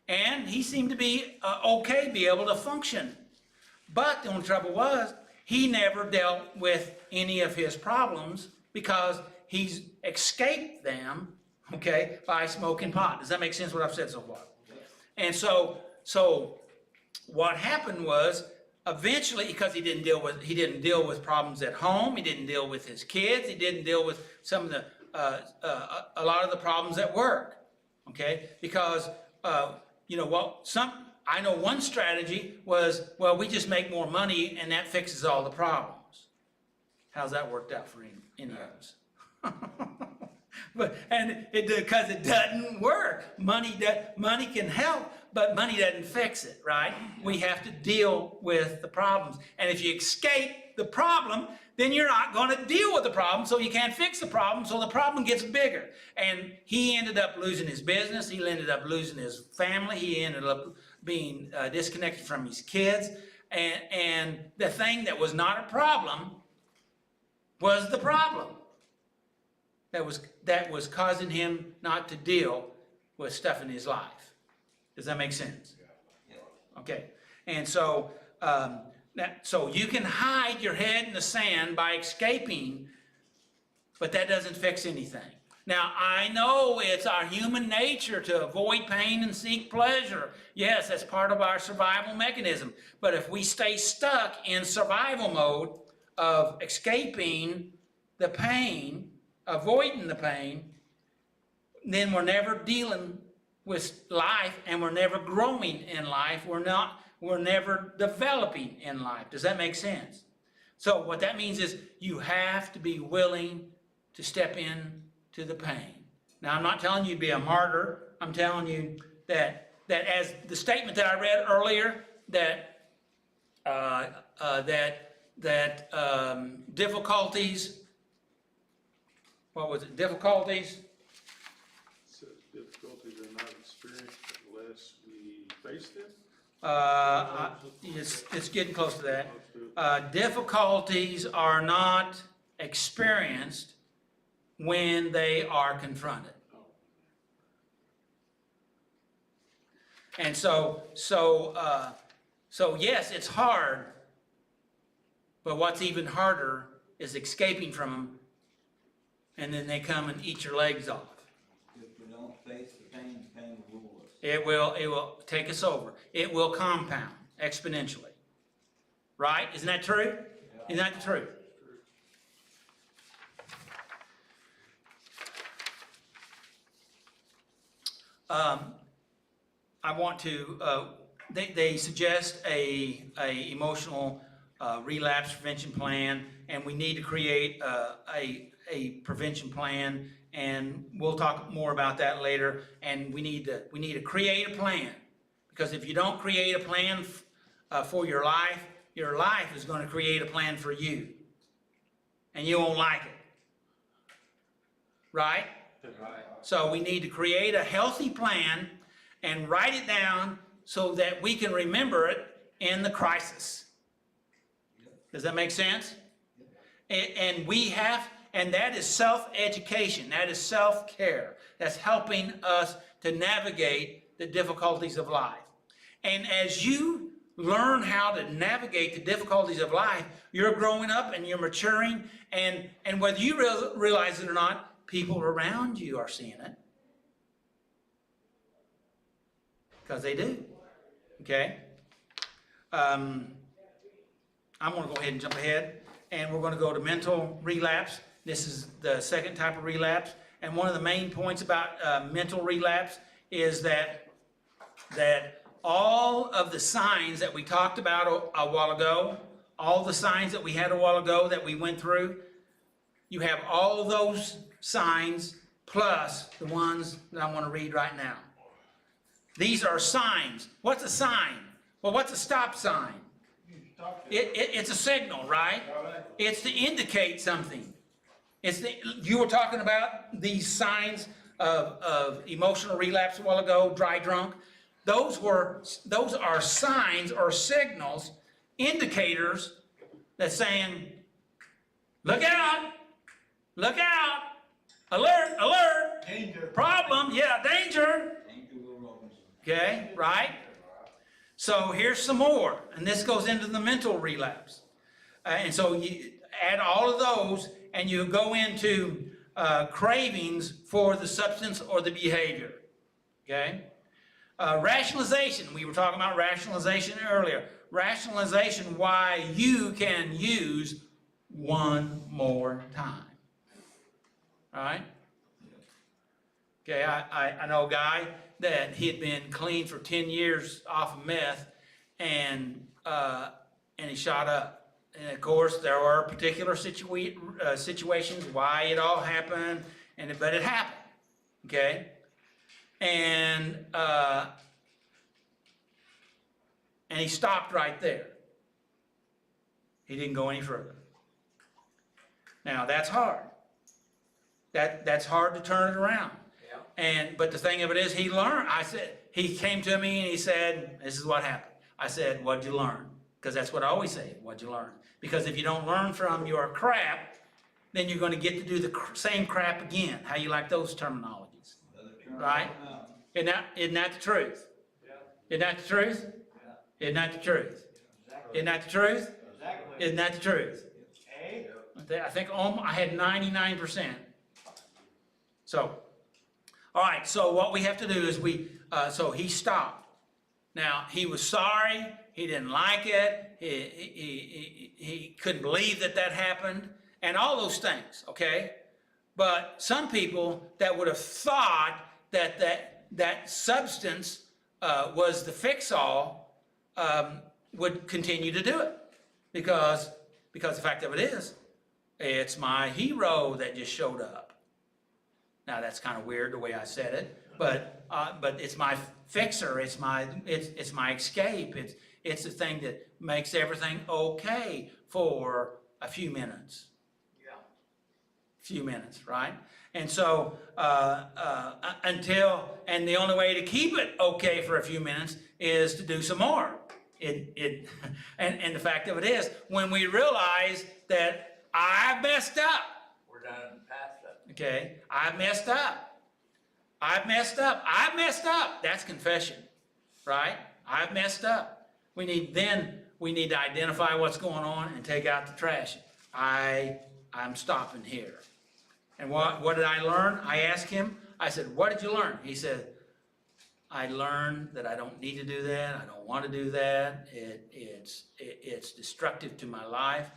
Speaker 1: and he seemed to be okay, be able to function. But the only trouble was he never dealt with any of his problems because he's escaped them, okay, by smoking pot. Does that make sense what I've said so far? And so what happened was eventually, because he didn't deal with problems at home, he didn't deal with his kids, he didn't deal with some of the, a lot of the problems at work, okay? Because, you know, I know one strategy was, well, we just make more money and that fixes all the problems. How's that worked out for any of us? Because it doesn't work. Money can help, but money doesn't fix it, right? We have to deal with the problems. And if you escape the problem, then you're not going to deal with the problem, so you can't fix the problem, so the problem gets bigger. And he ended up losing his business, he ended up losing his family, he ended up being disconnected from his kids, and the thing that was not a problem was the problem that was causing him not to deal with stuff in his life. Does that make sense? Okay. And so, so you can hide your head in the sand by escaping, but that doesn't fix anything. Now, I know it's our human nature to avoid pain and seek pleasure. Yes, that's part of our survival mechanism. But if we stay stuck in survival mode of escaping the pain, avoiding the pain, then we're never dealing with life and we're never growing in life. We're never developing in life. Does that make sense? So what that means is you have to be willing to step in to the pain. Now, I'm not telling you to be a martyr. I'm telling you that as the statement that I read earlier, difficulties, what was it? Difficulties?
Speaker 6: So difficulties are not experienced unless we face them?
Speaker 1: It's getting close to that. Difficulties are not experienced when they are confronted. And so yes, it's hard, but what's even harder is escaping from them, and then they come and eat your legs off.
Speaker 2: If we don't face the pain will rule us.
Speaker 1: It will take us over. It will compound exponentially. Right? Isn't that true? Isn't that the truth? I want to, they suggest a emotional relapse prevention plan, and we need to create a prevention plan, and we'll talk more about that later. And we need to create a plan, because if you don't create a plan for your life is going to create a plan for you, and you won't like it. Right?
Speaker 3: Right.
Speaker 1: So we need to create a healthy plan and write it down so that we can remember it in the crisis. Does that make sense? And that is self-education. That is self-care. That's helping us to navigate the difficulties of life. And as you learn how to navigate the difficulties of life, you're growing up and you're maturing, and whether you realize it or not, people around you are seeing it. Because they do. Okay? I'm going to go ahead and jump ahead, and we're going to go to mental relapse. This is the second type of relapse, and one of the main points about mental relapse is that all of the signs that we talked about a while ago, all the signs that we had a while ago that we went through, you have all of those signs plus the ones that I want to read right now. These are signs. What's a sign? Well, what's a stop sign? It's a signal, right? It's to indicate something. You were talking about these signs of emotional relapse a while ago, dry drunk. Those are signs or signals, indicators that's saying, look out, alert, alert,
Speaker 2: Danger.
Speaker 1: problem, yeah, danger.
Speaker 2: Danger, Will Robinson.
Speaker 1: Okay, right? So here's some more, and this goes into the mental relapse. And so you add all of those, and you go into cravings for the substance or the behavior. Okay? Rationalization, we were talking about rationalization earlier. rationalization why you can use one more time. All right? Okay, I know a guy that he had been clean for 10 years off of meth, and he shot up. And of course, there were particular situations why it all happened, but it happened. Okay? And he stopped right there. He didn't go any further. Now, that's hard. That's hard to turn it around. But the thing of it is, he learned. He came to me and he said, this is what happened. I said, what'd you learn? Because that's what I always say, what'd you learn? Because if you don't learn from your crap, then you're going to get to do the same crap again. How you like those terminologies? Right? Isn't that the truth? Isn't that the truth? Isn't that the truth? Isn't that the truth? Isn't that the truth? I think I had 99%. So, all right, so what we have to do is so he stopped. Now, he was sorry, he didn't like it, he couldn't believe that happened, and all those things, okay? But some people that would have thought that substance was the fix-all would continue to do it. Because the fact of it is, it's my hero that just showed up. Now that's kind of weird the way I said it, but it's my fixer. It's my escape. It's the thing that makes everything okay for a few minutes.
Speaker 3: Yeah.
Speaker 1: Few minutes, right? And so and the only way to keep it okay for a few minutes is to do some more. And the fact of it is, when we realize that I messed up.
Speaker 3: We're done past that.
Speaker 1: Okay, I've messed up. I've messed up. I've messed up. That's confession, right? I've messed up. We need to identify what's going on and take out the trash. I'm stopping here. And what did I learn? I asked him. I said, "What did you learn?" He said, "I learned that I don't need to do that. I don't want to do that. It's destructive to my life,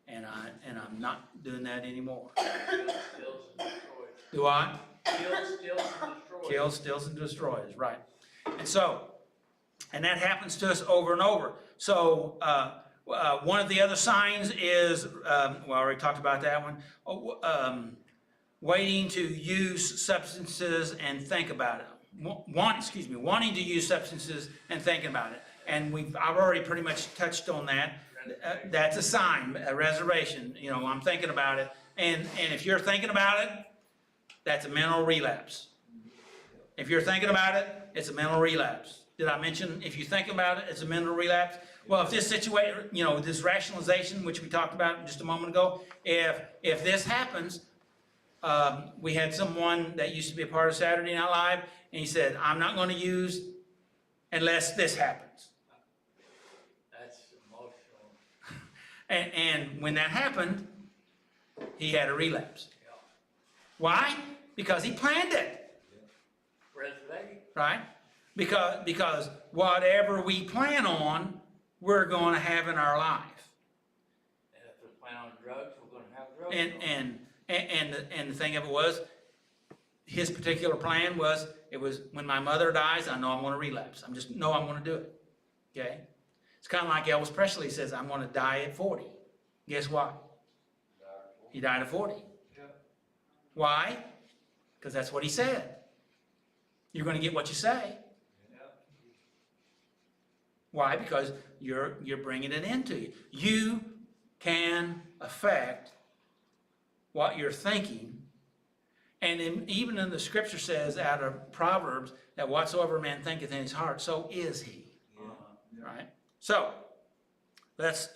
Speaker 1: and I'm not doing that anymore."
Speaker 3: Kills and destroys.
Speaker 1: Do I?
Speaker 3: Kills, steals, and destroys.
Speaker 1: Kills, steals, and destroys, right. And that happens to us over and over. So one of the other signs is, I already talked about that one, waiting to use substances and think about it. Wanting to use substances and thinking about it. And I've already pretty much touched on that. That's a sign, a reservation. I'm thinking about it. And if you're thinking about it, that's a mental relapse. If you're thinking about it, it's a mental relapse. Did I mention if you think about it, it's a mental relapse? Well, if this situation, this rationalization, which we talked about just a moment ago, if this happens, we had someone that used to be a part of Saturday Night Live, and he said, "I'm not going to use unless this happens."
Speaker 3: That's emotional.
Speaker 1: And when that happened, he had a relapse.
Speaker 3: Yeah.
Speaker 1: Why? Because he planned it.
Speaker 3: Reservation.
Speaker 1: Right? Because whatever we plan on, we're going to have in our life.
Speaker 3: And if we plan on drugs, we're going to have drugs.
Speaker 1: And the thing of it was, his particular plan was, it was when my mother dies, I know I'm going to relapse. I'm going to do it. Okay? It's kind of like Elvis Presley says, I'm going to die at 40. Guess what? He died at 40.
Speaker 2: Yeah.
Speaker 1: Why? Because that's what he said. You're going to get what you say.
Speaker 2: Yeah.
Speaker 1: Why? Because you're bringing it into you. You can affect what you're thinking. And even in the scripture says out of Proverbs that whatsoever man thinketh in his heart, so is he. Right? So, let's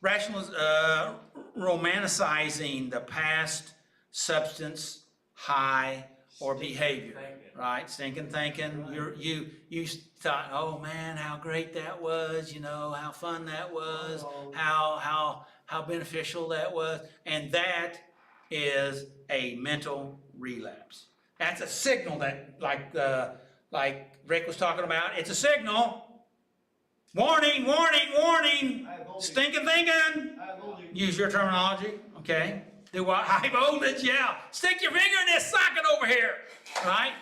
Speaker 1: romanticizing the past substance, high, or behavior. Right? Stinking thinking. You thought, oh man, how great that was, how fun that was, how beneficial that was. And that is a mental relapse. That's a signal that, like Rick was talking about, it's a signal. Warning, warning, warning,
Speaker 2: High voltage.
Speaker 1: stinking thinking.
Speaker 2: High voltage.
Speaker 1: Use your terminology, okay? Do what? High voltage, yeah. Stick your finger in this socket over here, right?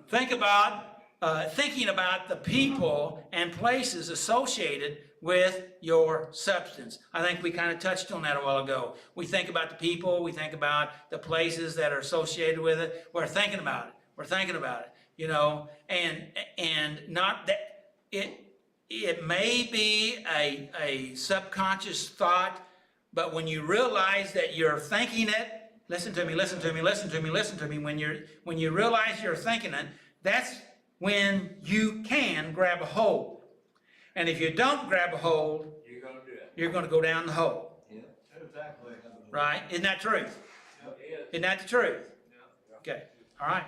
Speaker 1: Think about, thinking about the people and places associated with your substance. I think we kind of touched on that a while ago. We think about the people, we think about the places that are associated with it. We're thinking about it. We're thinking about it, you know, and not that it may be a subconscious thought, but when you realize that you're thinking it, listen to me, listen to me, listen to me, listen to me. When you realize you're thinking it, that's when you can grab a hold. And if you don't grab a hold,
Speaker 3: You're gonna do it.
Speaker 1: you're going to go down the hole,
Speaker 2: Exactly.
Speaker 1: right? Isn't that truth?
Speaker 3: It is.
Speaker 1: Isn't that the truth? Okay, all right.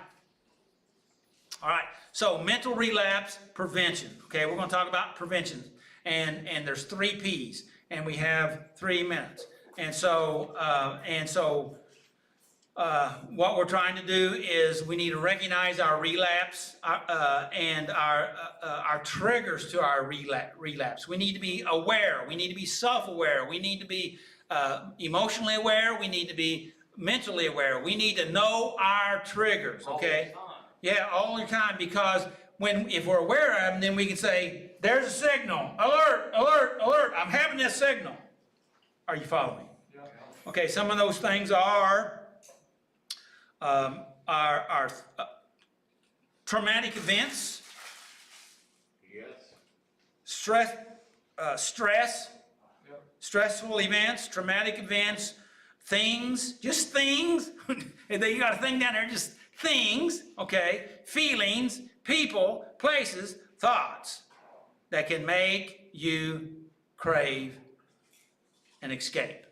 Speaker 1: All right, so mental relapse prevention. Okay, we're going to talk about prevention. And there's 3 P's, and we have 3 minutes. And so what we're trying to do is we need to recognize our relapse and our triggers to our relapse. We need to be aware. We need to be self-aware. We need to be emotionally aware. We need to be mentally aware. We need to know our triggers, okay?
Speaker 3: All the time.
Speaker 1: Yeah, all the time, because if we're aware of them, then we can say, there's a signal. Alert, alert, alert. I'm having this signal. Are you following?
Speaker 2: Yeah.
Speaker 1: Okay, some of those things are traumatic events,
Speaker 3: Yes.
Speaker 1: stressful events, traumatic events, things, just things. And then you got a thing down there, just things, okay? Feelings, people, places, thoughts that can make you crave an escape.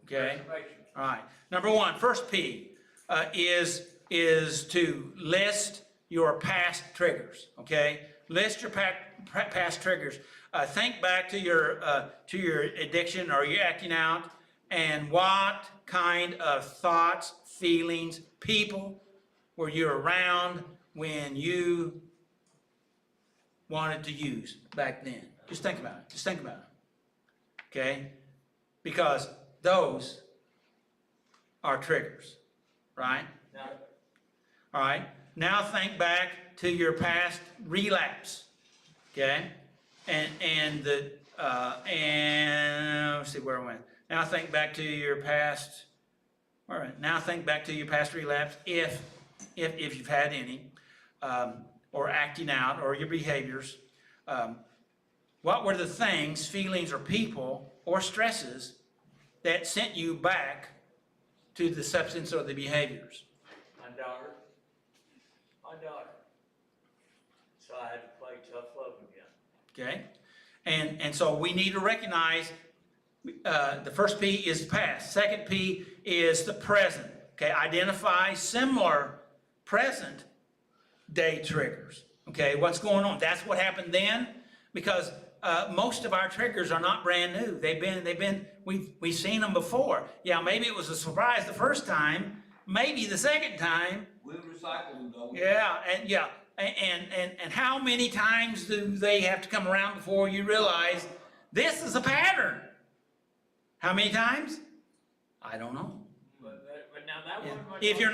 Speaker 1: Okay? All right. Number 1, first P is to list your past triggers. Okay? List your past triggers. Think back to your addiction or your acting out, and what kind of thoughts, feelings, people were you around when you wanted to use back then. Just think about it. Just think about it. Okay? Because those are triggers, right?
Speaker 3: Now,
Speaker 1: All right. Now think back to your past relapse. Okay? And let's see where I went. Now think back to your past. All right. Now think back to your past relapse, if you've had any, or acting out, or your behaviors. What were the things, feelings, or people, or stresses that sent you back to the substance or the behaviors?
Speaker 3: my daughter. So I had to play tough love again.
Speaker 1: Okay? And so we need to recognize the first P is past. Second P is the present. Okay? Identify similar present day triggers. Okay? What's going on? That's what happened then, because most of our triggers are not brand new. We've seen them before. Yeah, maybe it was a surprise the first time, maybe the second time.
Speaker 9: We recycle them though.
Speaker 1: Yeah, and how many times do they have to come around before you realize this is a pattern? How many times? I don't know.
Speaker 3: But now that
Speaker 1: Yeah.
Speaker 3: wasn't my
Speaker 1: If you're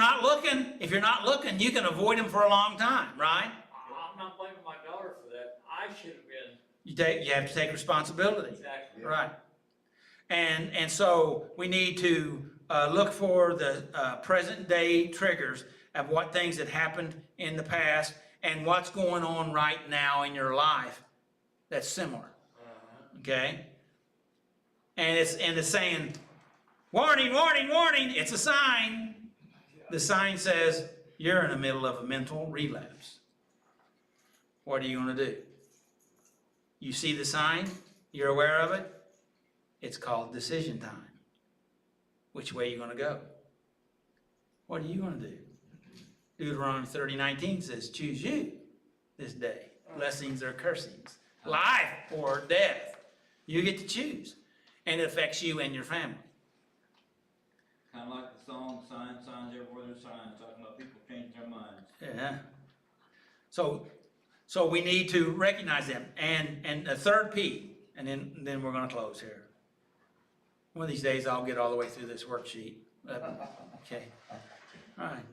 Speaker 1: not looking, you can avoid them for a long time, right?
Speaker 3: I'm not blaming my daughter for that. I should have been
Speaker 1: You have to take responsibility.
Speaker 3: exactly.
Speaker 1: Right. And so we need to look for the present day triggers of what things that happened in the past and what's going on right now in your life that's similar. Okay? And it's saying, warning, warning, warning, it's a sign. The sign says you're in the middle of a mental relapse. What are you going to do? You see the sign? You're aware of it? It's called decision time. Which way are you going to go? What are you going to do? Deuteronomy 30:19 says, choose you this day. Blessings or cursings. Life or death. You get to choose. And it affects you and your family.
Speaker 9: Kinda like the song, signs everywhere there's signs, talking about people changing their minds.
Speaker 1: Yeah. So we need to recognize them. And the third P, and then we're gonna close here. One of these days I'll get all the way through this worksheet. Okay, all right.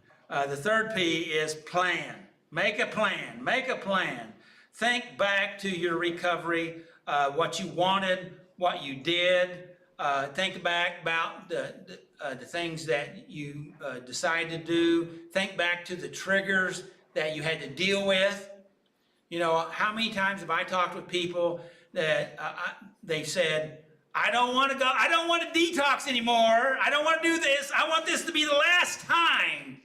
Speaker 1: The third P is plan. Make a plan, make a plan. Think back to your recovery, what you wanted, what you did. Think back about the things that you decided to do. Think back to the triggers that you had to deal with. You know, how many times have I talked with people that they said, I don't want to go, I don't want to detox anymore. I don't want to do this. I want this to be the last time.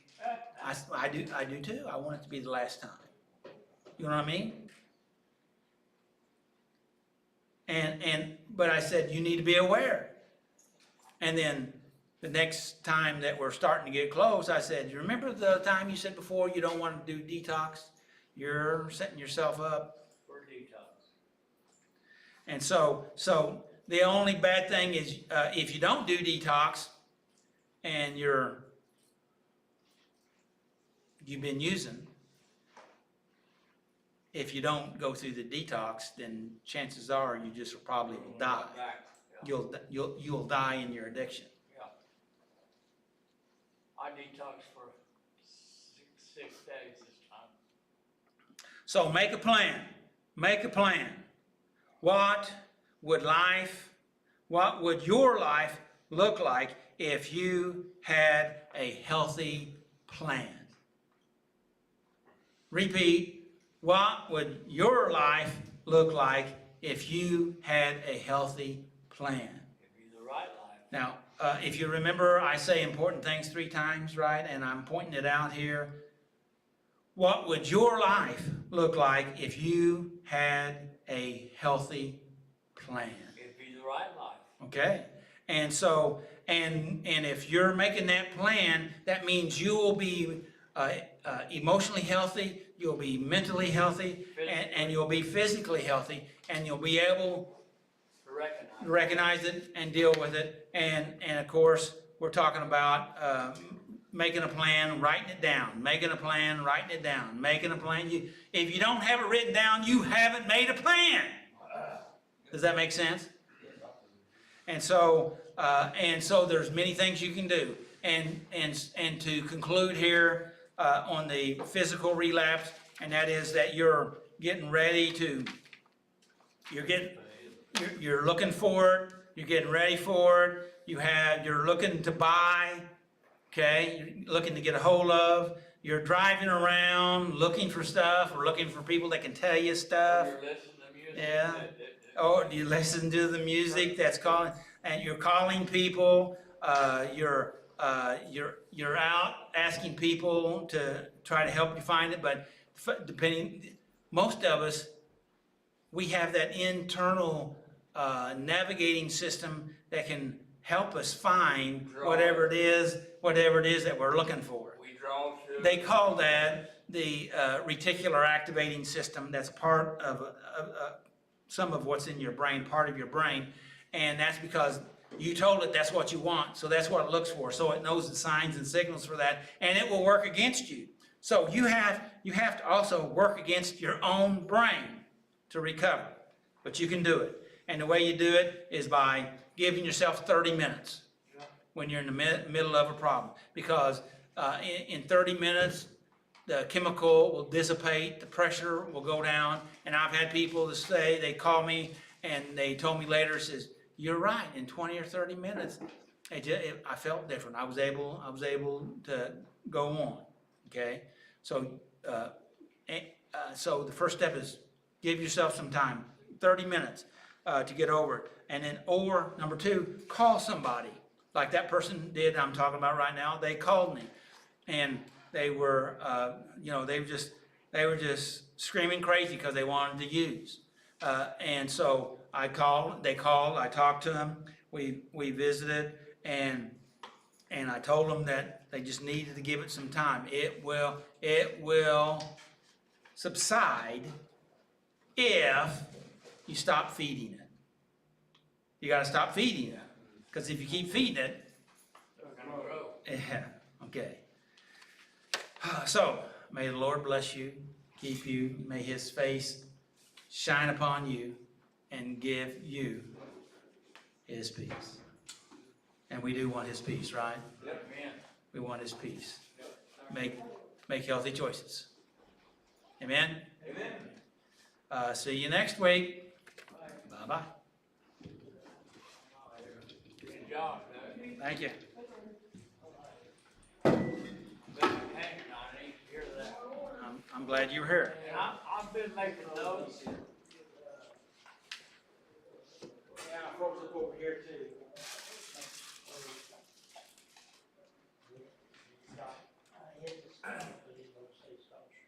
Speaker 1: I do too. I want it to be the last time. You know what I mean? But I said, you need to be aware. And then the next time that we're starting to get close, I said, you remember the time you said before you don't want to do detox? You're setting yourself up
Speaker 8: For detox.
Speaker 1: And so the only bad thing is if you don't do detox and you've been using, if you don't go through the detox, then chances are you just will probably die. You'll die in your addiction.
Speaker 3: Yeah. I detoxed for six days this time.
Speaker 1: So make a plan. Make a plan. What would your life look like if you had a healthy plan? Repeat. What would your life look like if you had a healthy plan?
Speaker 3: It'd be the right life.
Speaker 1: Now, if you remember, I say important things 3 times, right? And I'm pointing it out here. What would your life look like if you had a healthy plan?
Speaker 3: It'd be the right life.
Speaker 1: Okay? And so, and if you're making that plan, that means you will be emotionally healthy, you'll be mentally healthy, and you'll be physically healthy, and you'll be able
Speaker 3: To
Speaker 1: recognize it and deal with it. And of course, we're talking about making a plan, writing it down, making a plan, writing it down, making a plan. If you don't have it written down, you haven't made a plan. Does that make sense? And so there's many things you can do. And to conclude here on the physical relapse, and that is that you're getting ready to, you're looking for it, you're getting ready for it, you're looking to buy, okay, you're looking to get a hold of, you're driving around looking for stuff or looking for people that can tell you stuff.
Speaker 3: You're listening to music.
Speaker 1: Yeah. Or you listen to the music that's calling, and you're calling people, you're out asking people to try to help you find it, but most of us, we have that internal navigating system that can help us find whatever it is that we're looking for.
Speaker 3: We draw to.
Speaker 1: They call that the reticular activating system. That's part of some of what's in your brain, part of your brain, and that's because you told it that's what you want, so that's what it looks for. So it knows the signs and signals for that, and it will work against you. So you have to also work against your own brain to recover, but you can do it. And the way you do it is by giving yourself 30 minutes when you're in the middle of a problem, because in 30 minutes, the chemical will dissipate, the pressure will go down, and I've had people that say, they call me and they told me later, says, you're right, in 20 or 30 minutes, I felt different. I was able to go on, okay? So, so the first step is give yourself some time, 30 minutes to get over it. And then, or number 2, call somebody. Like that person did, I'm talking about right now, they called me. And they were, they were just screaming crazy because they wanted to use. And so I called, I talked to them, we visited, and I told them that they just needed to give it some time. It will subside if you stop feeding it. You gotta stop feeding it, because if you keep feeding it, yeah, okay. So, may the Lord bless you. keep you. May his face shine upon you and give you his peace. And we do want his peace, right?
Speaker 3: Yep, man.
Speaker 1: We want his peace. Make healthy choices. Amen?
Speaker 3: Amen.
Speaker 1: See you next week. Bye-bye.
Speaker 3: Good job, Doug.
Speaker 1: Thank you.
Speaker 3: Been hanging on, I didn't hear that.
Speaker 1: I'm glad you were here.
Speaker 3: And I've been making notes.